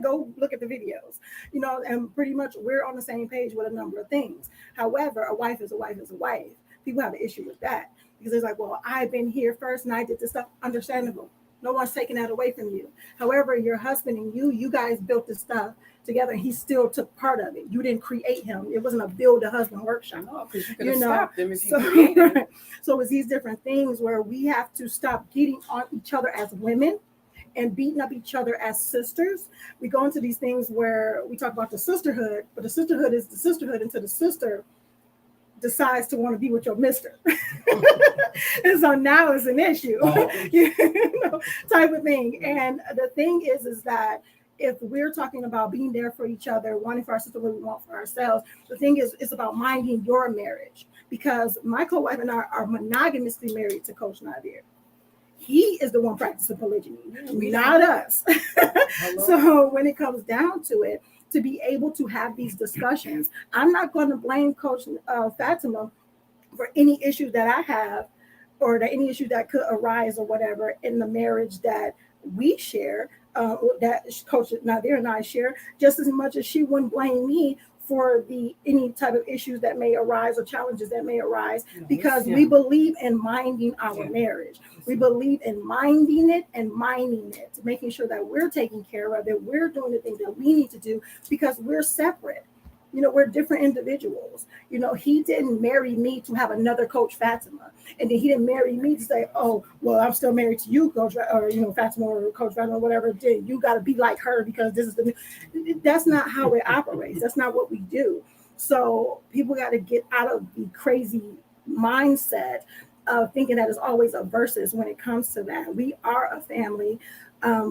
Go look at the videos, and pretty much we're on the same page with a number of things. However, a wife is a wife is a wife. People have an issue with that because it's like, well, I've been here first and I did this stuff. Understandable. No one's taking that away from you. However, your husband and you guys built this stuff together, and he still took part of it. You didn't create him. It wasn't a build a husband workshop. No, because you could have stopped them if you So, created. so it's these different things where we have to stop getting on each other as women and beating up each other as sisters. We go into these things where we talk about the sisterhood, but the sisterhood is the sisterhood until the sister decides to want to be with your mister. And so now it's an issue, type of thing. And the thing is that if we're talking about being there for each other, wanting for our sister what we want for ourselves, the thing is, it's about minding your marriage. Because my co-wife and I are monogamously married to Coach Nazir. He is the one practicing polygyny, not us. So when it comes down to it, to be able to have these discussions, I'm not going to blame Coach Fatimah for any issues that I have or any issue that could arise or whatever in the marriage that we share, that Coach Nazir and I share, just as much as she wouldn't blame me for any type of issues that may arise or challenges that may arise, because we believe in minding our marriage. We believe in minding it and minding it, making sure that we're taking care of it. We're doing the things that we need to do because we're separate. We're different individuals. He didn't marry me to have another Coach Fatimah. And then he didn't marry me to say, oh, well, I'm still married to you, Coach, or, Fatimah or Coach Fatimah, or whatever. Then you got to be like her because this is that's not how it operates. That's not what we do. So people got to get out of the crazy mindset of thinking that it's always a versus when it comes to that. We are a family.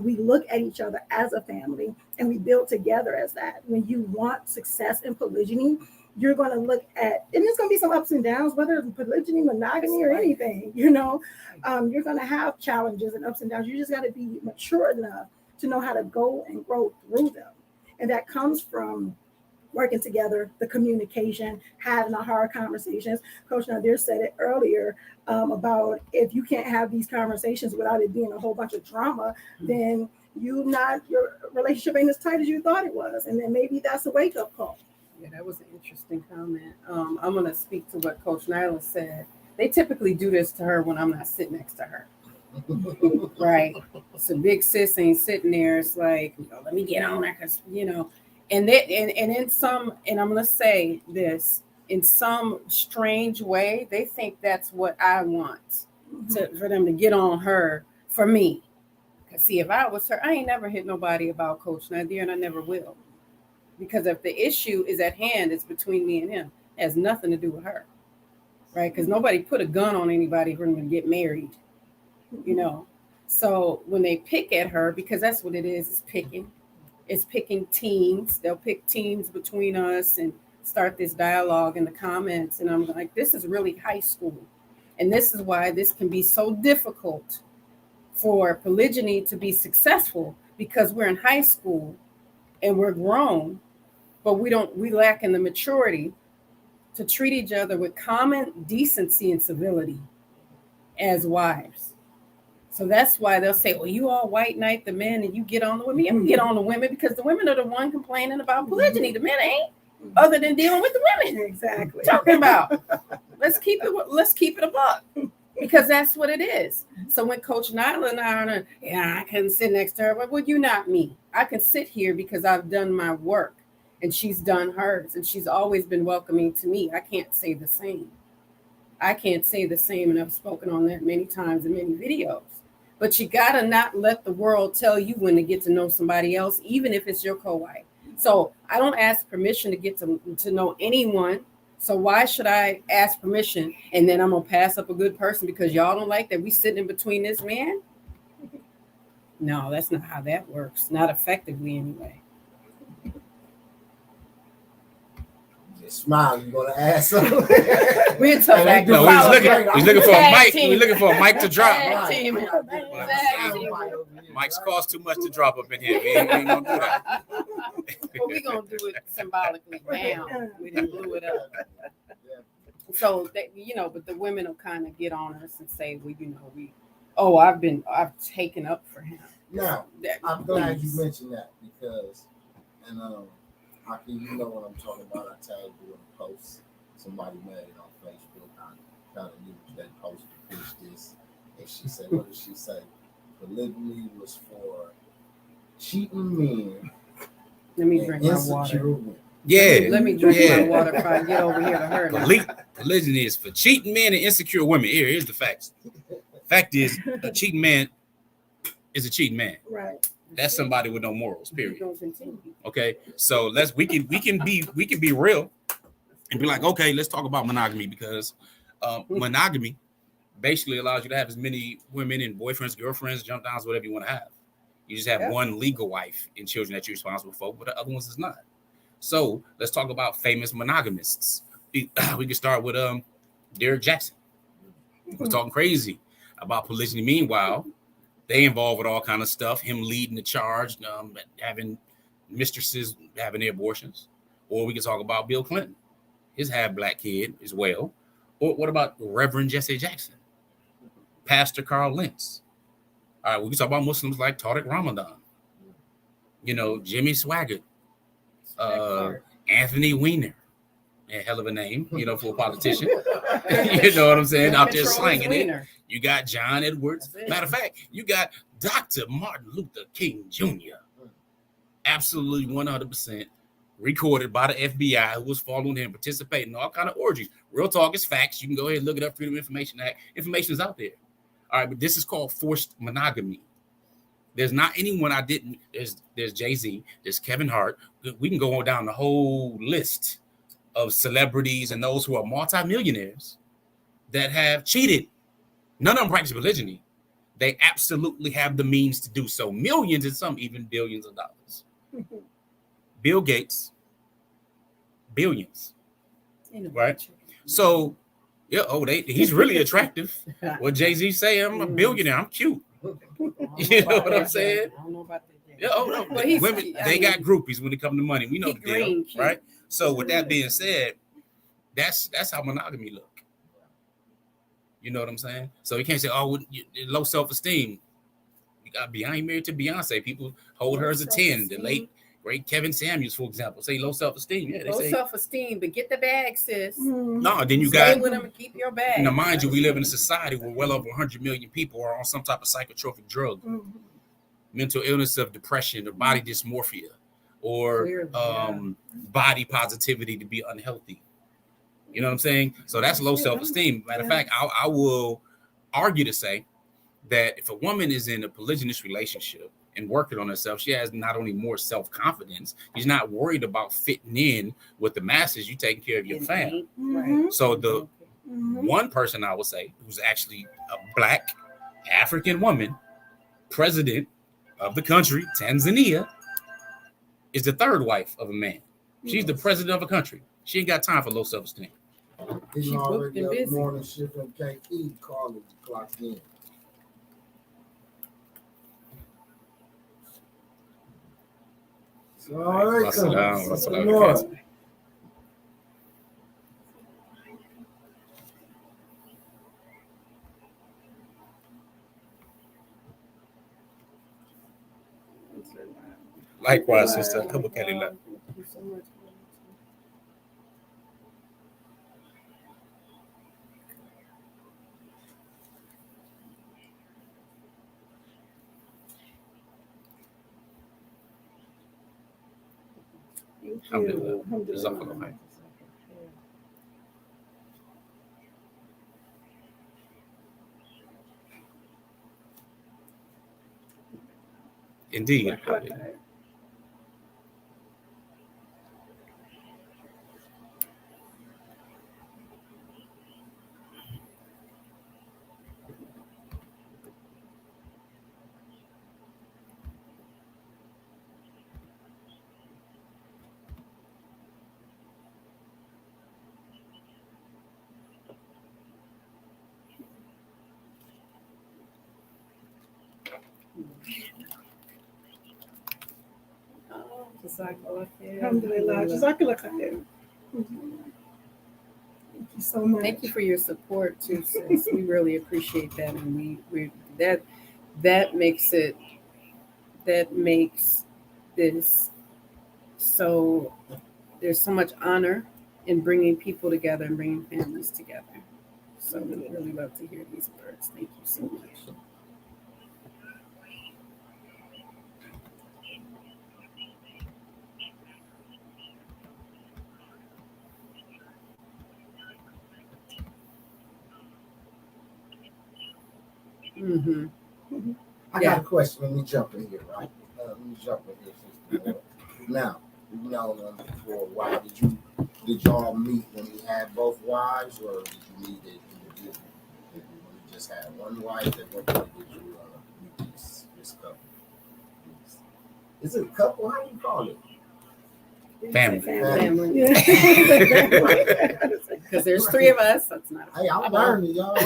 We look at each other as a family and we build together as that. When you want success in polygyny, you're going to look at, and there's going to be some ups and downs, whether it's polygyny, monogamy, or anything, you're going to have challenges and ups and downs. You just got to be mature enough to know how to go and grow through them. And that comes from working together, the communication, having the hard conversations. Coach Nadir said it earlier about if you can't have these conversations without it being a whole bunch of drama, then your relationship ain't as tight as you thought it was. And then maybe that's a wake-up call. Yeah, that was an interesting comment. I'm going to speak to what Coach Nyla said. They typically do this to her when I'm not sitting next to her. Right. So big sis ain't sitting there. It's like, let me get on her because, and in some, and I'm going to say this, in some strange way, they think that's what I want for them to get on her for me. Because see, if I was her, I ain't never hit nobody about Coach Nadir, and I never will. Because if the issue is at hand, it's between me and him. It has nothing to do with her, right? Because nobody put a gun on anybody for them to get married, So when they pick at her, because that's what it is, it's picking teams. They'll pick teams between us and start this dialogue in the comments. And I'm like, this is really high school. And this is why this can be so difficult for polygyny to be successful, because we're in high school and we're grown, but we lack in the maturity to treat each other with common decency and civility as wives. So that's why they'll say, well, you all white knight the men and you get on the women. You get on the women because the women are the one complaining about polygyny. The men ain't, other than dealing with the women. Exactly. Talking about. Let's keep it a buck. Because that's what it is. So when Coach Nyla and I are, I couldn't sit next to her. Well, you not me. I can sit here because I've done my work and she's done hers. And she's always been welcoming to me. I can't say the same. And I've spoken on that many times in many videos. But you got to not let the world tell you when to get to know somebody else, even if it's your co-wife. So I don't ask permission to get to know anyone. So why should I ask permission and then I'm going to pass up a good person because y'all don't like that we sitting in between this man? No, that's not how that works. Not effectively anyway. Just smile. You going to ask something? We're tough acting. No, he's looking for a mic. We're looking for a mic to drop. Mics cost too much to drop up in here. We ain't gonna do that. But we're gonna do it symbolically now. We didn't blew it up. So that but the women will kind of get on us and say, well, I've taken up for him. Now, That- I'm glad you please. mentioned that because, and Aki, you know what I'm talking about. I tagged you in a post somebody made on Facebook. I kind of used that post to push this, and she said, "What did she say? Polygamy was for cheating men Let me and drink my insecure water. women." Yeah. Let me drink Yeah. my water before I get over here to her. Polygyny is for cheating men and insecure women. Here's the facts. Fact is, a cheating man is a cheating man. Right. That's somebody with no morals. We're Period. gonna continue. Okay, so we can be real and be like, okay, let's talk about monogamy because monogamy basically allows you to have as many women and boyfriends, girlfriends, jump downs, whatever you want to have. You just have one legal wife and children that you're responsible for, but the other ones is not. So let's talk about famous monogamists. We can start with Derek Jackson. Was talking crazy about polygyny. Meanwhile, they involved with all kind of stuff. Him leading the charge, having mistresses having their abortions. Or we can talk about Bill Clinton, his half black kid as well. Or what about Reverend Jesse Jackson, Pastor Carl Lentz? All right, we can talk about Muslims like Tariq Ramadan. You know, Jimmy Swaggart, Anthony Weiner. A hell of a name, you know, for a politician. You know what I'm saying? Out there slanging it. You got John Edwards. Matter of fact, you got Dr. Martin Luther King Jr. Absolutely 100% recorded by the FBI who was following him, participating in all kind of orgies. Real talk is facts. You can go ahead and look it up, Freedom of Information Act. Information is out there. All right, but this is called forced monogamy. There's not anyone I didn't. There's Jay-Z, there's Kevin Hart. We can go on down the whole list of celebrities and those who are multimillionaires that have cheated. None of them practice polygyny. They absolutely have the means to do so. Millions and some even billions of dollars. Bill Gates, billions. Right? So, yeah, he's really attractive. What Jay-Z say, I'm a billionaire, I'm cute. You know what I'm saying? I don't know about that. Yeah, no. Women, they got groupies when it comes to money. We know the deal, right? So with that being said, that's how monogamy look. You know what I'm saying? So you can't say, low self-esteem. You got Beyonce married to Beyonce. People hold her as a 10. The late great Kevin Samuels, for example, say low self-esteem. Yeah, they low say self-esteem, but get the bag, sis. No, then you Stay got with them and keep your bag. Now, mind you, we live in a society where well over 100 million people are on some type of psychotropic drug, mental illness of depression or body dysmorphia, or body positivity to be unhealthy. You know what I'm saying? So that's low self-esteem. Matter of fact, I will argue to say that if a woman is in a polygynous relationship and working on herself, she has not only more self-confidence, she's not worried about fitting in with the masses. You taking care of your family. Right. So the one person I would say who's actually a black African woman, president of the country, Tanzania, is the third wife of a man. She's the president of a country. She ain't got time for low self-esteem. She already up busy. Morning shift MKE calling clocked in. All right, Likewise, sister. Couple Kelly left. Thank you so much. Alhamdulillah. Indeed. Alhamdulillah. Jazakallah khair. Thank you so much. Thank you for your support too, sis. We really appreciate that, and we that makes it that makes this so, there's so much honor in bringing people together and bringing families together. So we would really love to hear these words. Thank you so much. Mm-hmm. I got a question. Let me jump in here, right? Let me jump in here, sister. Now, you've known them for a while. Did y'all meet when you had both wives, or did you meet it individually? When you just had one wife, and what point did you meet this couple? Is it a couple? How do you call it? Family. Family. Yeah. Because there's three of us. That's not. Hey, I'm learning, y'all.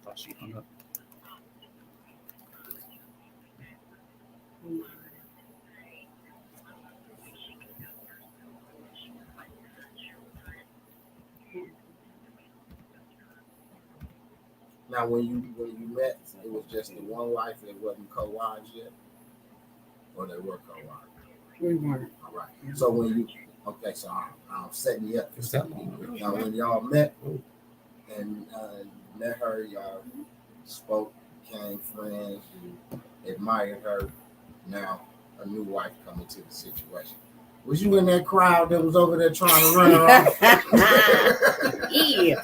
Thought she hung up. Now, when you met, it was just the one wife. It wasn't co-wives yet, or they were co-wives. We weren't. All right. So when you so I'm setting you up for Was that something. long? Now, when y'all met and met her, y'all spoke, became friends, you admired her. Now, a new wife coming to the situation. Was you in that crowd that was over there trying to run her off? Yeah.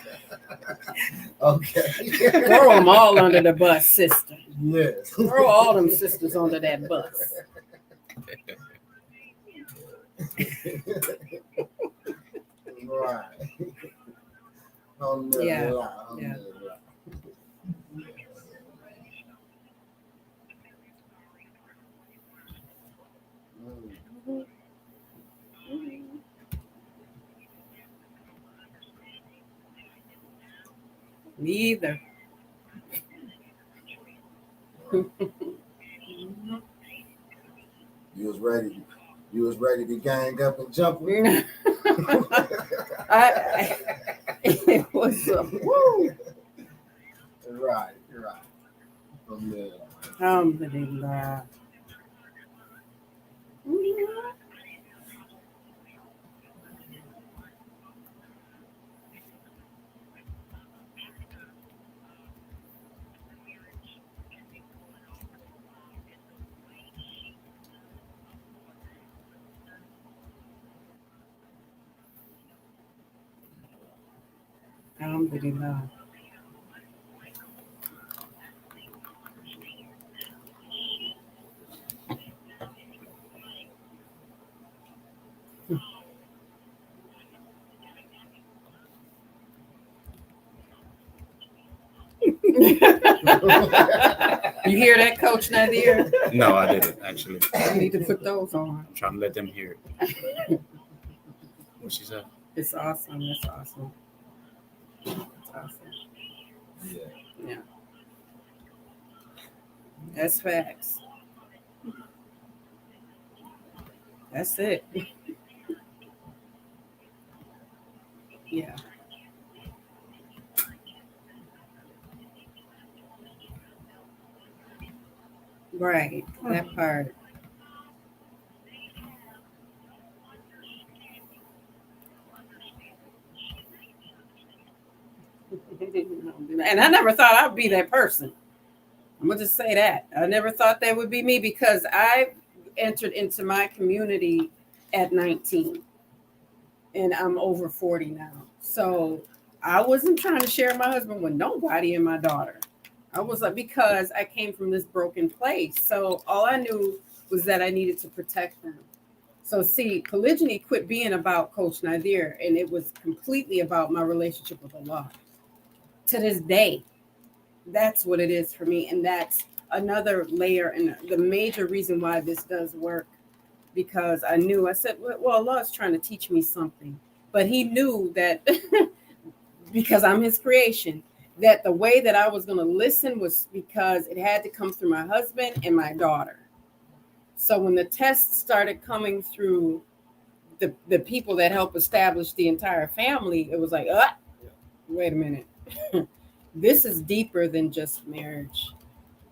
Okay. Throw them all under the bus, sister. Yes. Throw all them sisters under that bus. Right. Yeah. Neither. You was ready. You was ready to gang up and jump. It was woo. Right. From there. Alhamdulillah. Alhamdulillah. You hear that, Coach Nazir? No, I didn't actually. You need to put those on. I'm trying to let them hear it. What she said? It's awesome. It's awesome. It's awesome. Yeah. That's facts. That's it. Yeah. Right. That part. And I never thought I'd be that person. I'm gonna just say that. I never thought that would be me because I entered into my community at 19 and I'm over 40 now. So I wasn't trying to share my husband with nobody and my daughter. I was like, because I came from this broken place. So all I knew was that I needed to protect them. So see, polygyny quit being about Coach Nazir and it was completely about my relationship with Allah. To this day, that's what it is for me. And that's another layer and the major reason why this does work, because I said, well, Allah is trying to teach me something, but he knew that because I'm his creation, that the way that I was going to listen was because it had to come through my husband and my daughter. So when the tests started coming through the people that help establish the entire family, it was like, wait a minute. This is deeper than just marriage.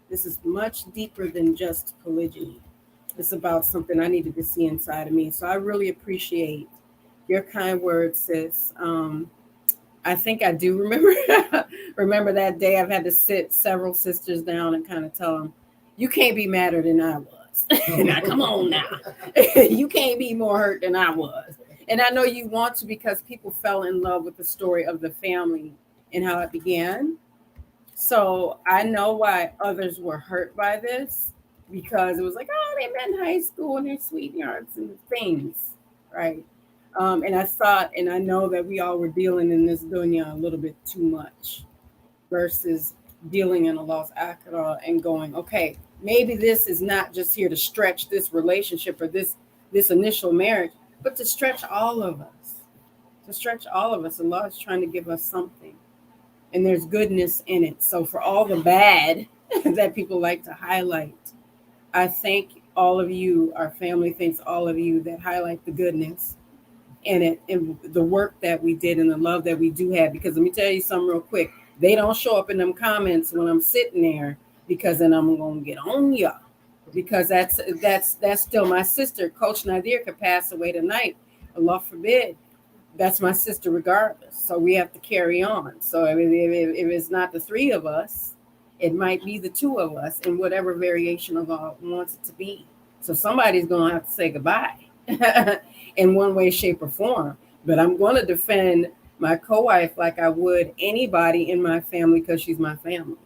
This is much deeper than just polygyny. It's about something I needed to see inside of me. So I really appreciate your kind words, sis. I think I do remember that day. I've had to sit several sisters down and kind of tell them, you can't be madder than I was. Now, come on now. You can't be more hurt than I was. And I know you want to, because people fell in love with the story of the family and how it began. So I know why others were hurt by this, because it was like, oh, they met in high school and they're sweethearts and things, right? And I thought, and I know that we all were dealing in this dunya a little bit too much versus dealing in a lost akira and going, okay, maybe this is not just here to stretch this relationship or this initial marriage, but to stretch all of us. To stretch all of us. Allah is trying to give us something. And there's goodness in it. So for all the bad that people like to highlight, I thank all of you, our family thanks all of you that highlight the goodness in it, and the work that we did and the love that we do have. Because let me tell you something real quick. They don't show up in them comments when I'm sitting there, because then I'm going to get on ya. Because that's still my sister. Coach Nazir could pass away tonight. Allah forbid. That's my sister regardless. So we have to carry on. So if it's not the three of us, it might be the two of us in whatever variation of Allah wants it to be. So somebody's going to have to say goodbye in one way, shape, or form. But I'm going to defend my co-wife like I would anybody in my family, because she's my family.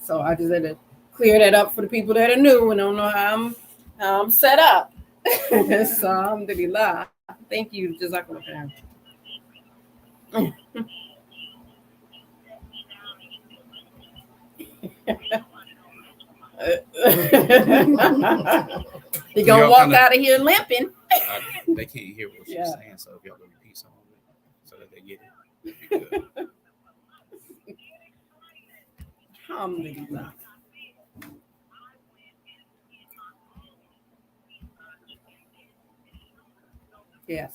So I just had to clear that up for the people that are new and don't know how I'm set up. So alhamdulillah. Thank you, Jazakallah. You're gonna walk out of here limping. They can't hear what she's saying, so if y'all go repeat some of it so that they get it, it'd be good. Alhamdulillah. Yes.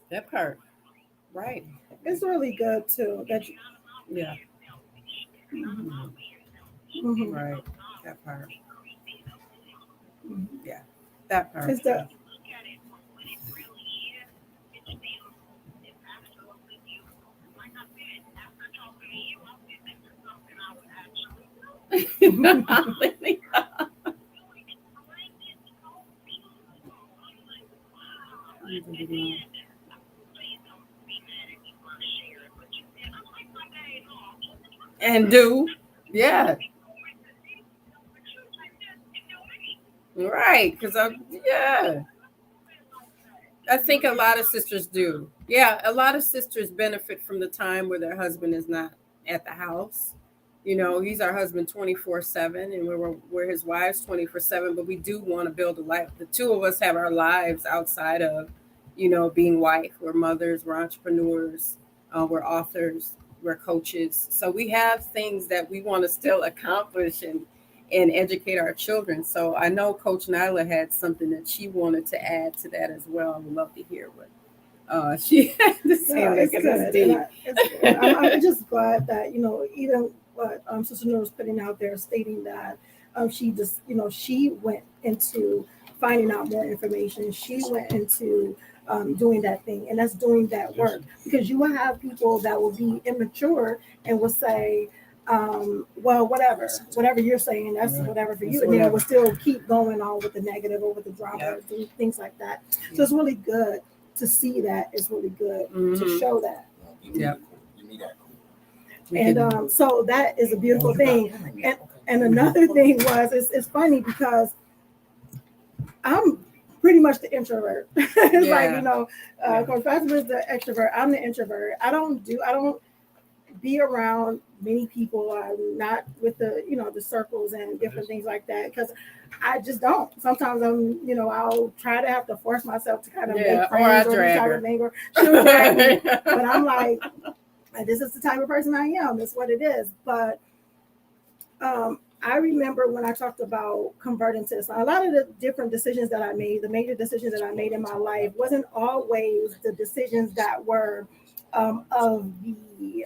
That part. Right. It's really good too. That you, Yeah. mhm. Right. That part. Yeah. That part. It's the And do. Yeah. Right. Because I think a lot of sisters do. Yeah, a lot of sisters benefit from the time where their husband is not at the house. You know, he's our husband 24/7, and we're his wives 24/7. But we do want to build a life. The two of us have our lives outside of, being wife. We're mothers. We're entrepreneurs. We're authors. We're coaches. So we have things that we want to still accomplish and educate our children. So I know Coach Nyla had something that she wanted to add to that as well. I would love to hear what she had to say. No, it's good. I'm just glad that, even what Sister Noor was putting out there, stating that she just, she went into finding out more information. She went into doing that thing, and that's doing that work, because you will have people that will be immature and will say, well, whatever you're saying, that's whatever for you, and then will still keep going on with the negative or with the drama, or things like that. So it's really good to see that. It's really good to show that. Yeah. And so that is a beautiful thing. And another thing was, it's funny because I'm pretty much the introvert. It's like, Coach Fatimah is the extrovert. I'm the introvert. I don't be around many people. I'm not with the, the circles and different things like that, because I just don't. Sometimes I'll try to have to force myself to kind of make friends or this type of thing, or she'll drag me. But I'm like, this is the type of person I am. That's what it is. But I remember when I talked about converting to Islam, a lot of the different decisions that I made, the major decisions that I made in my life, wasn't always the decisions that were of the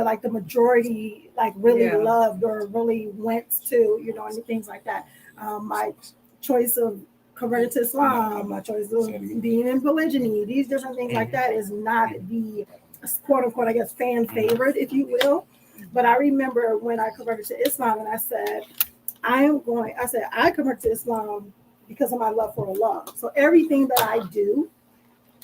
like the majority, like really loved or really went to, and things like that. My choice of converting to Islam, my choice of being in polygyny, these different things like that is not the quote unquote, I guess, fan favorite, if you will. But I remember when I converted to Islam, and I said, I converted to Islam because of my love for Allah. So everything that I do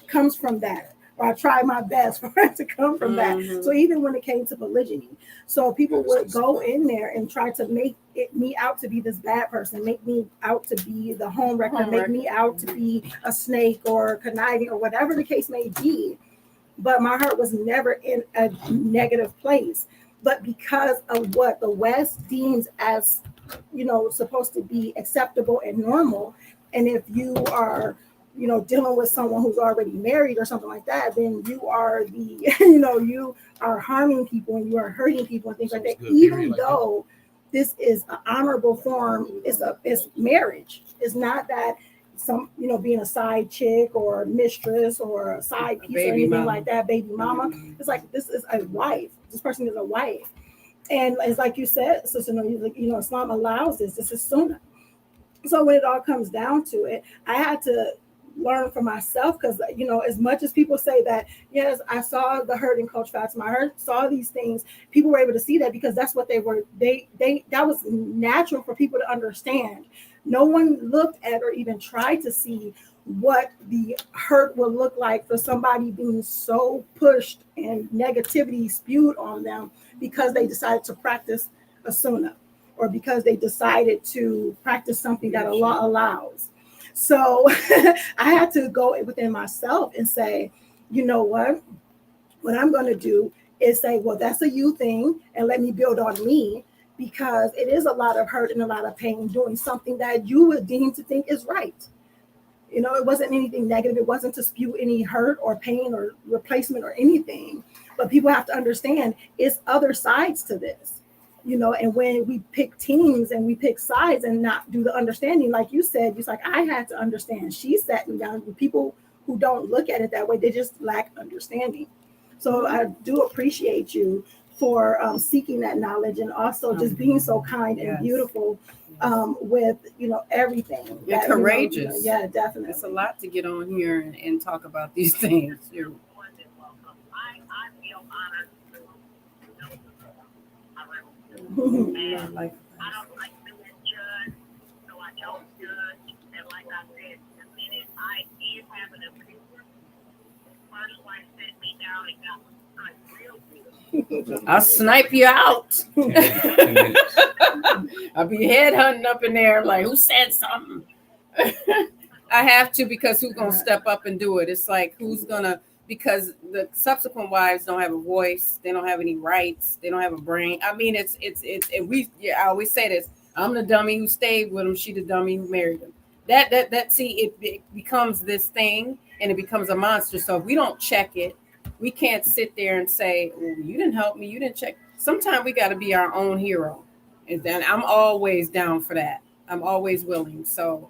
comes from that, or I try my best for it to come from that. So even when it came to polygyny, so people would go in there and try to make me out to be this bad person, make me out to be the home wrecker, make me out to be a snake or conniving or whatever the case may be. But my heart was never in a negative place. But because of what the West deems as, supposed to be acceptable and normal, and if you are, dealing with someone who's already married or something like that, then you are you are harming people and you are hurting people and things like that. Even though this is an honorable form, it's marriage. It's not that some, being a side chick or mistress or a side piece or anything like that, baby mama. It's like, this is a wife. This person is a wife. And it's like you said, Sister, Islam allows this. This is sunnah. So when it all comes down to it, I had to learn for myself, because, as much as people say that, yes, I saw the hurt in Coach Fatimah, I saw these things, people were able to see that because that's what they were, that was natural for people to understand. No one looked at or even tried to see what the hurt would look like for somebody being so pushed and negativity spewed on them because they decided to practice a sunnah, or because they decided to practice something that Allah allows. So I had to go within myself and say, you know what I'm going to do is say, well, that's a you thing, and let me build on me, because it is a lot of hurt and a lot of pain doing something that you would deem to think is right. It wasn't anything negative. It wasn't to spew any hurt or pain or replacement or anything. But people have to understand it's other sides to this. And when we pick teams and we pick sides and not do the understanding, like you said, it's like, I had to understand. She sat me down with people who don't look at it that way. They just lack understanding. So I do appreciate you for seeking that knowledge, and also just being so kind and beautiful with, everything. You're courageous. Yeah, definitely. It's a lot to get on here and talk about these things. You're I don't like being judged, so I don't judge. And like I said, the minute I did have an opinion, first wife sat me down and got real good. I'll snipe you out. I'll be headhunting up in there like, who said something? I have to, because who's gonna step up and do it? It's like, who's gonna, because the subsequent wives don't have a voice, they don't have any rights, they don't have a brain. I mean, I always say this, I'm the dummy who stayed with him, she the dummy who married him. It becomes this thing, and it becomes a monster. So if we don't check it, we can't sit there and say, oh, you didn't help me, you didn't check. Sometimes we got to be our own hero. And then I'm always down for that. I'm always willing. So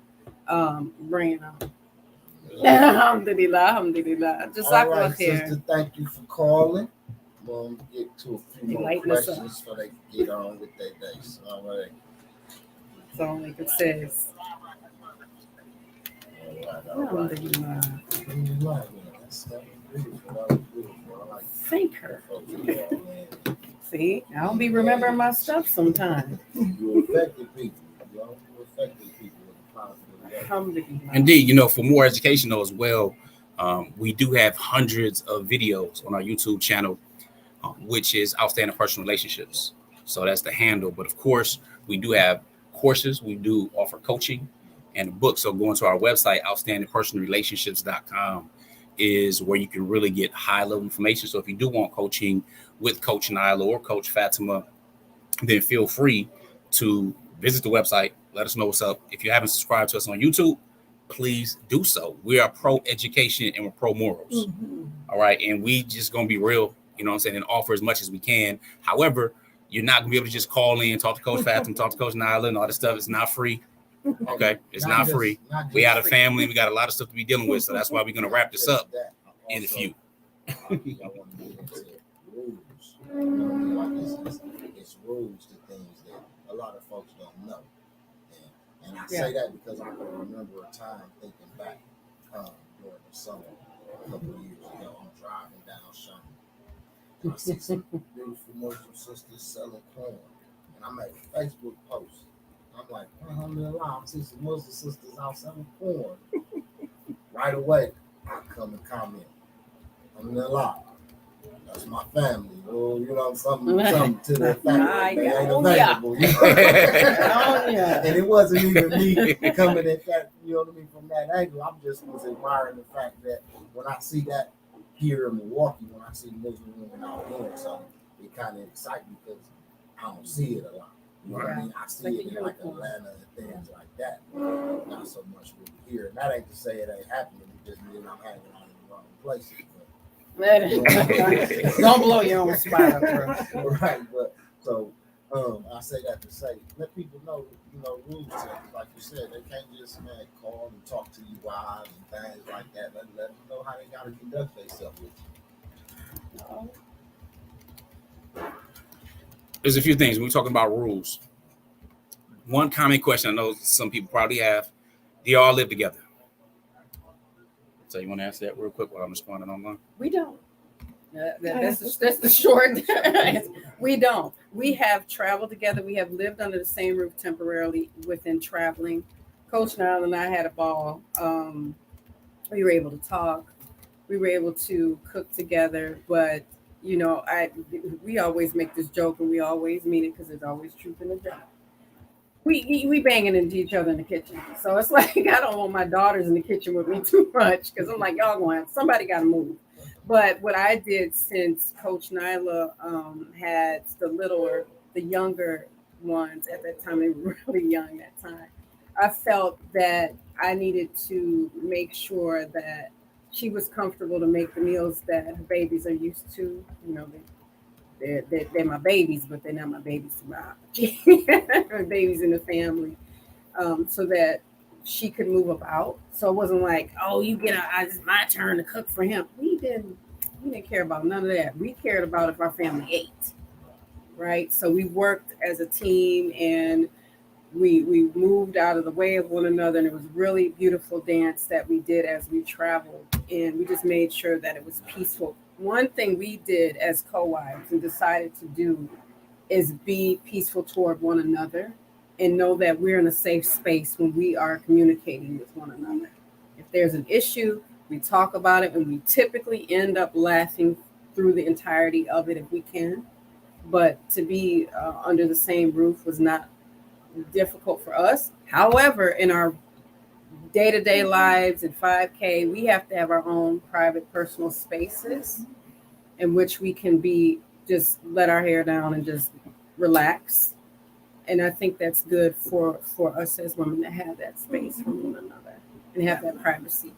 bring it on. Alhamdulillah, alhamdulillah. Just all like right, here. Sister, thank you for calling. We'll get to a few more Lighten us questions so they can get on with their days. All right. That's all like it says. All right. Alhamdulillah. That was beautiful. I like Thank her. it. See, I'll be remembering my stuff sometime. You affected people. You affected people in a positive way. Alhamdulillah. Indeed, for more educational as well, we do have hundreds of videos on our YouTube channel, which is Outstanding Personal Relationships. So that's the handle. But of course, we do have courses. We do offer coaching and a book. So go into our website, outstandingpersonalrelationships.com. is where you can really get high level information. So if you do want coaching with Coach Nyla or Coach Fatimah, then feel free to visit the website. Let us know what's up. If you haven't subscribed to us on YouTube, please do so. We are pro education and we're pro morals. Mm-hmm. All right. And we just going to be real, you know what I'm saying, and offer as much as we can. However, you're not going to be able to just call in, talk to Coach Fatimah, talk to Coach Nyla, and all this stuff. It's not free. Okay. It's not free. We got a family. We got a lot of stuff to be dealing with. So that's why we're going to wrap this up in a few. I want to get into rules. You know, like it's rules to things that a lot of folks don't know. And I say that because I can remember a time thinking back during the summer a couple of years ago. I'm driving down Sherman. I see some beautiful Muslim sisters selling corn. And I made a Facebook post. I'm like, alhamdulillah, I see some Muslim sisters out selling corn. Right away, I come and comment. Alhamdulillah. That's my family. Oh, you know, something to the fact that they ain't available. You know? And it wasn't even me coming at that, you know what I mean, from that angle. I just was admiring the fact that when I see that here in Milwaukee, when I see Muslim women out doing something, it kind of excites me because I don't see it a lot. You know what I mean? I see it in like Atlanta and things like that. Not so much really here. And that ain't to say it ain't happening. It just means I'm hanging out in the wrong places. Don't blow your own spot up, bro. Right, but so I say that to say, let people know, you know, rules change. Like you said, they can't just call and talk to you wives and things like that. Let them know how they got to conduct themselves with you. There's a few things when we're talking about rules. One common question I know some people probably have: do y'all live together? So you want to answer that real quick while I'm responding online? We don't. That's the short. We don't. We have traveled together. We have lived under the same roof temporarily within traveling. Coach Nyla and I had a ball. We were able to talk. We were able to cook together. But, you know, we always make this joke and we always mean it because there's always truth in the joke. We banging into each other in the kitchen. So it's like I don't want my daughters in the kitchen with me too much because I'm like, y'all going, somebody got to move. But what I did since Coach Nyla had the younger ones at that time, they were really young that time, I felt that I needed to make sure that she was comfortable to make the meals that her babies are used to. You know, they're my babies, but they're not my babies to my babies in the family, so that she could move about. So it wasn't like, oh, it's my turn to cook for him. We didn't care about none of that. We cared about if our family ate, right? So we worked as a team and we moved out of the way of one another, and it was really beautiful dance that we did as we traveled, and we just made sure that it was peaceful. One thing we did as co-wives and decided to do is be peaceful toward one another and know that we're in a safe space when we are communicating with one another. If there's an issue, we talk about it, and we typically end up laughing through the entirety of it if we can. But to be under the same roof was not difficult for us. However, in our day-to-day lives in 5K, we have to have our own private personal spaces in which we can just let our hair down and just relax. And I think that's good for us as women to have that space from one another and have that privacy.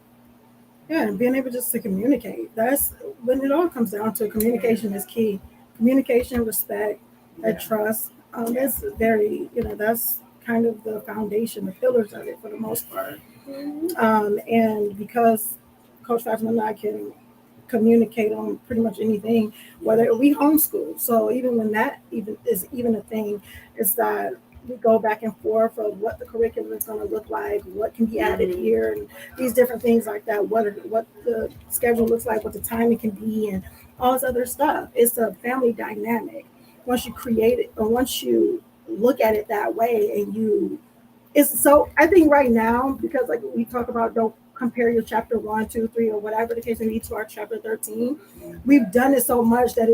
Yeah, and being able just to communicate. That's when it all comes down to communication is key. Communication, respect, and trust. That's very, that's kind of the foundation, the pillars of it for the most part. And because Coach Fatimah and I can communicate on pretty much anything, whether we homeschool. So even when that is a thing, is that we go back and forth of what the curriculum is going to look like, what can be added here, and these different things like that, what the schedule looks like, what the timing can be, and all this other stuff. It's a family dynamic. Once you create it, or once you look at it that way, and I think right now, because like we talk about, don't compare your chapter 1, 2, 3, or whatever the case may be to our chapter 13. We've done it so much that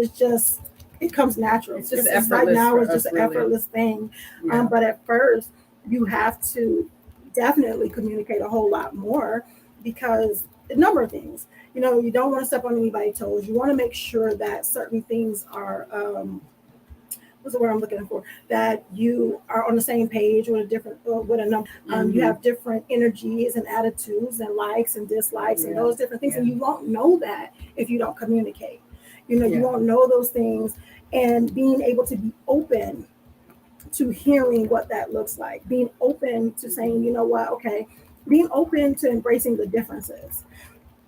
it comes natural. It's just effortless. Right now, it's us, just an really. effortless thing. Yeah. But at first, you have to definitely communicate a whole lot more, because a number of things. You know, you don't want to step on anybody's toes. You want to make sure that certain things are, what's the word I'm looking for? That you are on the same page with a different, with a number. You have different energies and attitudes and likes and dislikes and those different things. And you won't know that if you don't communicate. You know, you won't know those things, and being able to be open to hearing what that looks like, being open to saying, you know what, okay, being open to embracing the differences.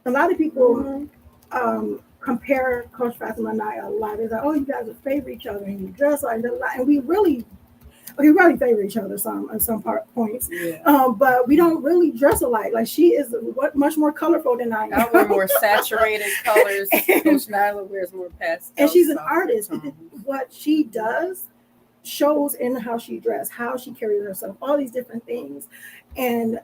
A lot of people compare Coach Fatimah and I a lot. It's like, oh, you guys favor each other and you dress like that, and we really favor each other on some points. But we don't really dress alike. Like, she is much more colorful than I am. I wear more saturated colors. Coach Nyla wears more pastel. And she's an artist. What she does shows in how she dresses, how she carries herself, all these different things. And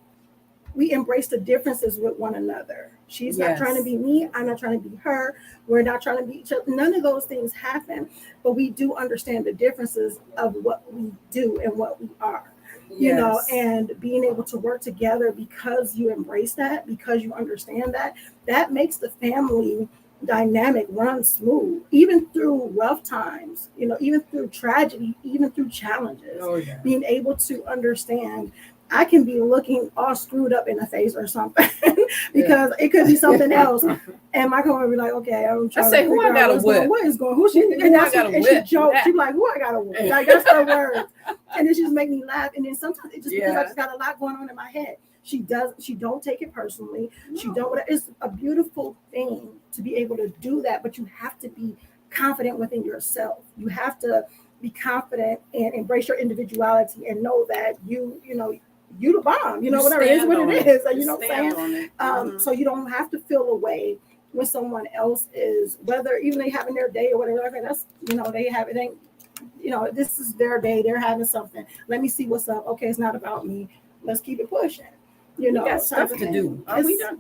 we embrace the differences with one another. She's not trying to be me. I'm not trying to be her. We're not trying to be each other. None of those things happen, but we do understand the differences of what we do and what we are, you know, and being able to work together because you embrace that, because you understand that, that makes the family dynamic run smooth, even through rough times, you know, even through tragedy, even through challenges. Being able to understand, I can be looking all screwed up in the face or something because it could be something else. And my coworker will be like, okay, I'm trying to figure out what is going on. Who she, and that's what, and she jokes. She's like, who I got to whip? Like, that's her word. And then she just make me laugh. And then sometimes it just because I just got a lot going on in my head. She don't take it personally. She don't, it's a beautiful thing to be able to do that, but you have to be confident within yourself. You have to be confident and embrace your individuality and know that you know, you the bomb, you know, whatever it is, what it is. You know what I'm saying? So you don't have to feel away when someone else is, whether even they having their day or whatever, okay, that's, you know, they have, it ain't, you know, this is their day, they're having something. Let me see what's up. Okay, it's not about me. Let's keep it pushing. You know, we got stuff to do.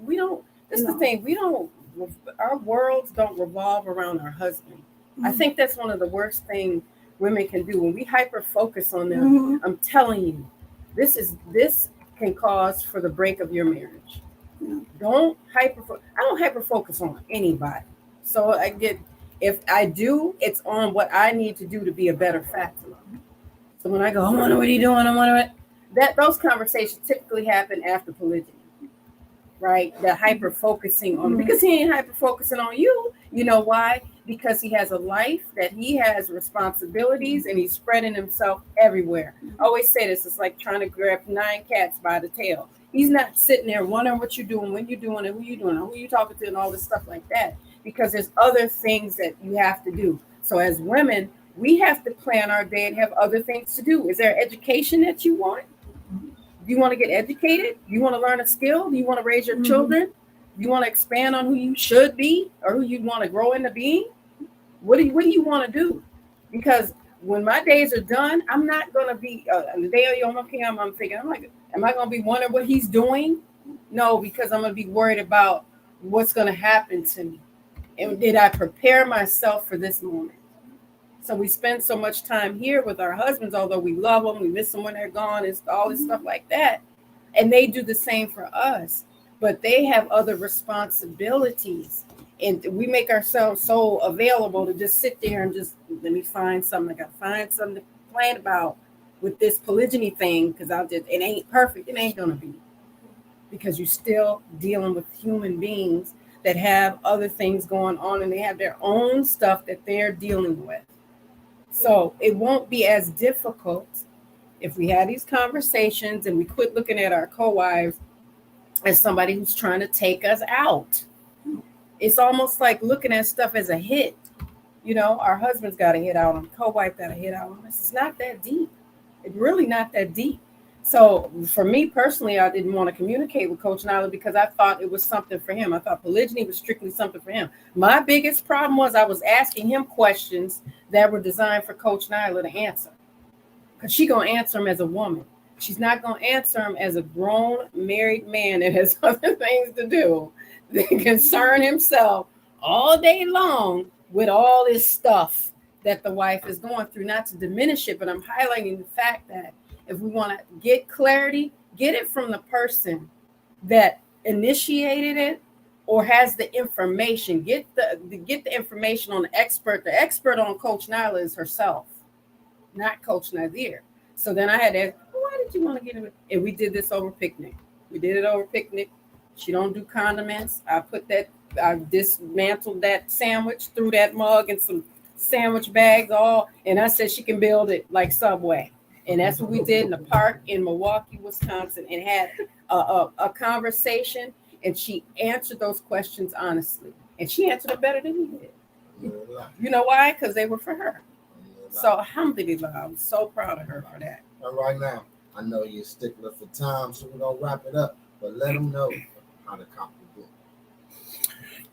We don't, this is the thing, our worlds don't revolve around our husband. I think that's one of the worst things women can do. When we hyper focus on them, I'm telling you, this can cause for the break of your marriage. I don't hyper focus on anybody. So if I do, it's on what I need to do to be a better Fatimah. So when I go, I wonder what he's doing, those conversations typically happen after polygyny, right? The hyper focusing on, because he ain't hyper focusing on you. You know why? Because he has a life, that he has responsibilities, and he's spreading himself everywhere. I always say this, it's like trying to grab 9 cats by the tail. He's not sitting there wondering what you're doing, when you're doing it, who you're doing it, who you talking to, and all this stuff like that, because there's other things that you have to do. So as women, we have to plan our day and have other things to do. Is there education that you want? Do you want to get educated? Do you want to learn a skill? Do you want to raise your children? Do you want to expand on who you should be or who you want to grow into being? What do you want to do? Because when my days are done, I'm not going to be, the day of Yom Kippur, I'm thinking, am I going to be wondering what he's doing? No, because I'm going to be worried about what's going to happen to me. And did I prepare myself for this moment? So we spend so much time here with our husbands, although we love them, we miss them when they're gone, and all this stuff like that. And they do the same for us, but they have other responsibilities. And we make ourselves so available to just sit there and just, let me find something. I got to find something to complain about with this polygyny thing, because it ain't perfect. It ain't going to be. Because you're still dealing with human beings that have other things going on, and they have their own stuff that they're dealing with. So it won't be as difficult if we had these conversations and we quit looking at our co-wives as somebody who's trying to take us out. It's almost like looking at stuff as a hit. You know, our husband's got a hit out on, co-wife got a hit out on us. It's not that deep. It's really not that deep. So for me personally, I didn't want to communicate with Coach Nyla because I thought it was something for him. I thought polygyny was strictly something for him. My biggest problem was I was asking him questions that were designed for Coach Nyla to answer. Because she's going to answer them as a woman. She's not going to answer them as a grown married man that has other things to do than concern himself all day long with all this stuff that the wife is going through. Not to diminish it, but I'm highlighting the fact that if we want to get clarity, get it from the person that initiated it or has the information. Get the information on the expert. The expert on Coach Nyla is herself, not Coach Nazir. So then I had to ask, why did you want to get it? And we did this over picnic. We did it over picnic. She don't do condiments. I dismantled that sandwich, threw that mug and some sandwich bags and I said she can build it like Subway. And that's what we did in the park in Milwaukee, Wisconsin, and had a conversation. And she answered those questions honestly. And she answered it better than he did. You know why? Because they were for her. So alhamdulillah, I'm so proud of her for that. And right now, I know you're a stickler for time, so we're going to wrap it up. But let them know how to copy the book.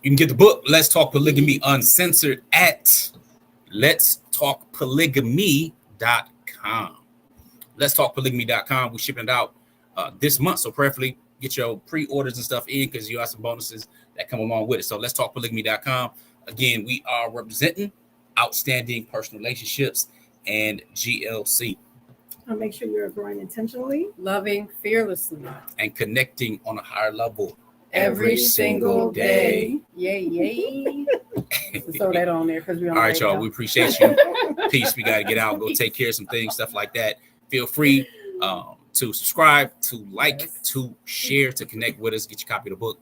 You can get the book, Let's Talk Polygamy Uncensored, at letstalkpolygamy.com. Letstalkpolygamy.com. We're shipping it out this month, so preferably get your pre-orders and stuff in because you have some bonuses that come along with it. So letstalkpolygamy.com. Again, we are representing Outstanding Personal Relationships and GLC. I'll make sure you're growing intentionally, Loving fearlessly, and connecting on a higher level every single day. Yay. Throw that on there because we don't. All right, y'all. We appreciate you. Peace. We got to get out, go take care of some things, stuff like that. Feel free to subscribe, to like, to share, to connect with us. Get your copy of the book.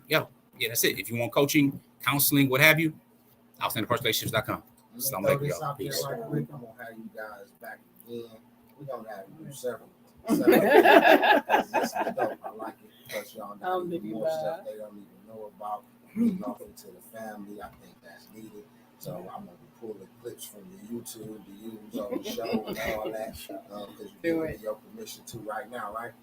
Yeah, that's it. If you want coaching, counseling, what have you, outstandingpersonrelationships.com. I'm going to throw this out there right quick. I'm going to have you guys back again. We're going to have you do several. This is dope. I like it because y'all know more stuff they don't even know about. Getting off into the family, I think that's needed. So I'm going to be pulling clips from the YouTube to use on the show and all that because you're giving your permission to right now, right?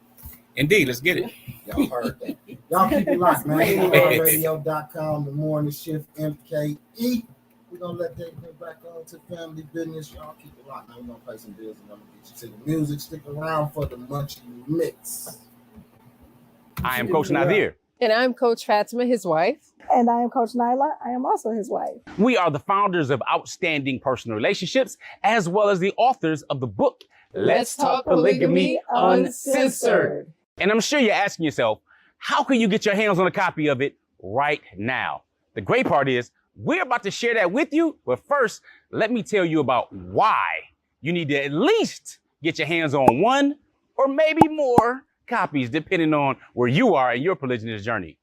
Indeed, let's get it. Y'all heard that. Y'all keep it locked, man. Radio.com, The Morning Shift, MKE. We're going to let that get back on to family business. Y'all keep it locked. Now we're going to play some bills and I'm going to get you to the music. Stick around for the Munchie Mix. I am Coach Nazir. And I'm Coach Fatimah, his wife. and I am Coach Nyla. I am also his wife. We are the founders of Outstanding Personal Relationships, as well as the authors of the book, Let's Talk Polygamy Uncensored. And I'm sure you're asking yourself, how can you get your hands on a copy of it right now? The great part is we're about to share that with you. But first, let me tell you about why you need to at least get your hands on one or maybe more copies, depending on where you are in your polygynous journey.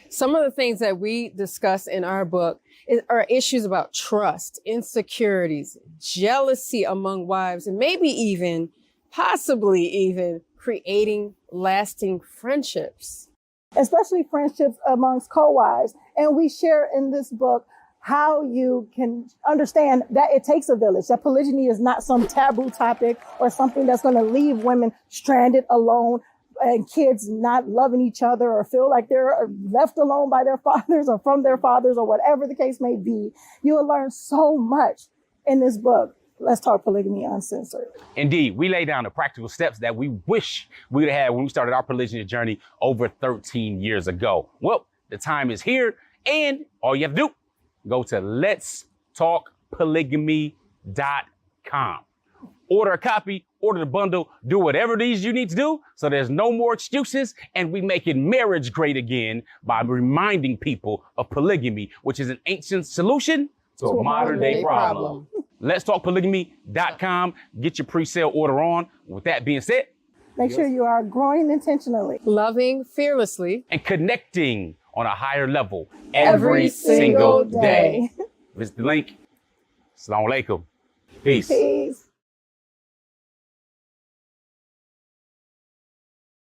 Some of the things that we discuss in our book are issues about trust, insecurities, jealousy among wives, and maybe even, possibly even, creating lasting friendships. Especially friendships amongst co-wives. And we share in this book how you can understand that it takes a village, that polygyny is not some taboo topic or something that's going to leave women stranded alone and kids not loving each other or feel like they're left alone by their fathers or from their fathers or whatever the case may be. You will learn so much in this book. Let's Talk Polygamy Uncensored. Indeed, we lay down the practical steps that we wish we'd have when we started our polygynous journey over 13 years ago. Well, the time is here, and all you have to do, go to letstalkpolygamy.com. Order a copy, order the bundle, do whatever it is you need to do so there's no more excuses, and we make it marriage great again by reminding people of polygamy, which is an ancient solution to a modern day problem. Letstalkpolygamy.com. Get your pre-sale order on. With that being said, make sure you are growing intentionally, loving fearlessly, and connecting on a higher level every single day. Visit the link. Assalamu alaikum. Peace. Peace.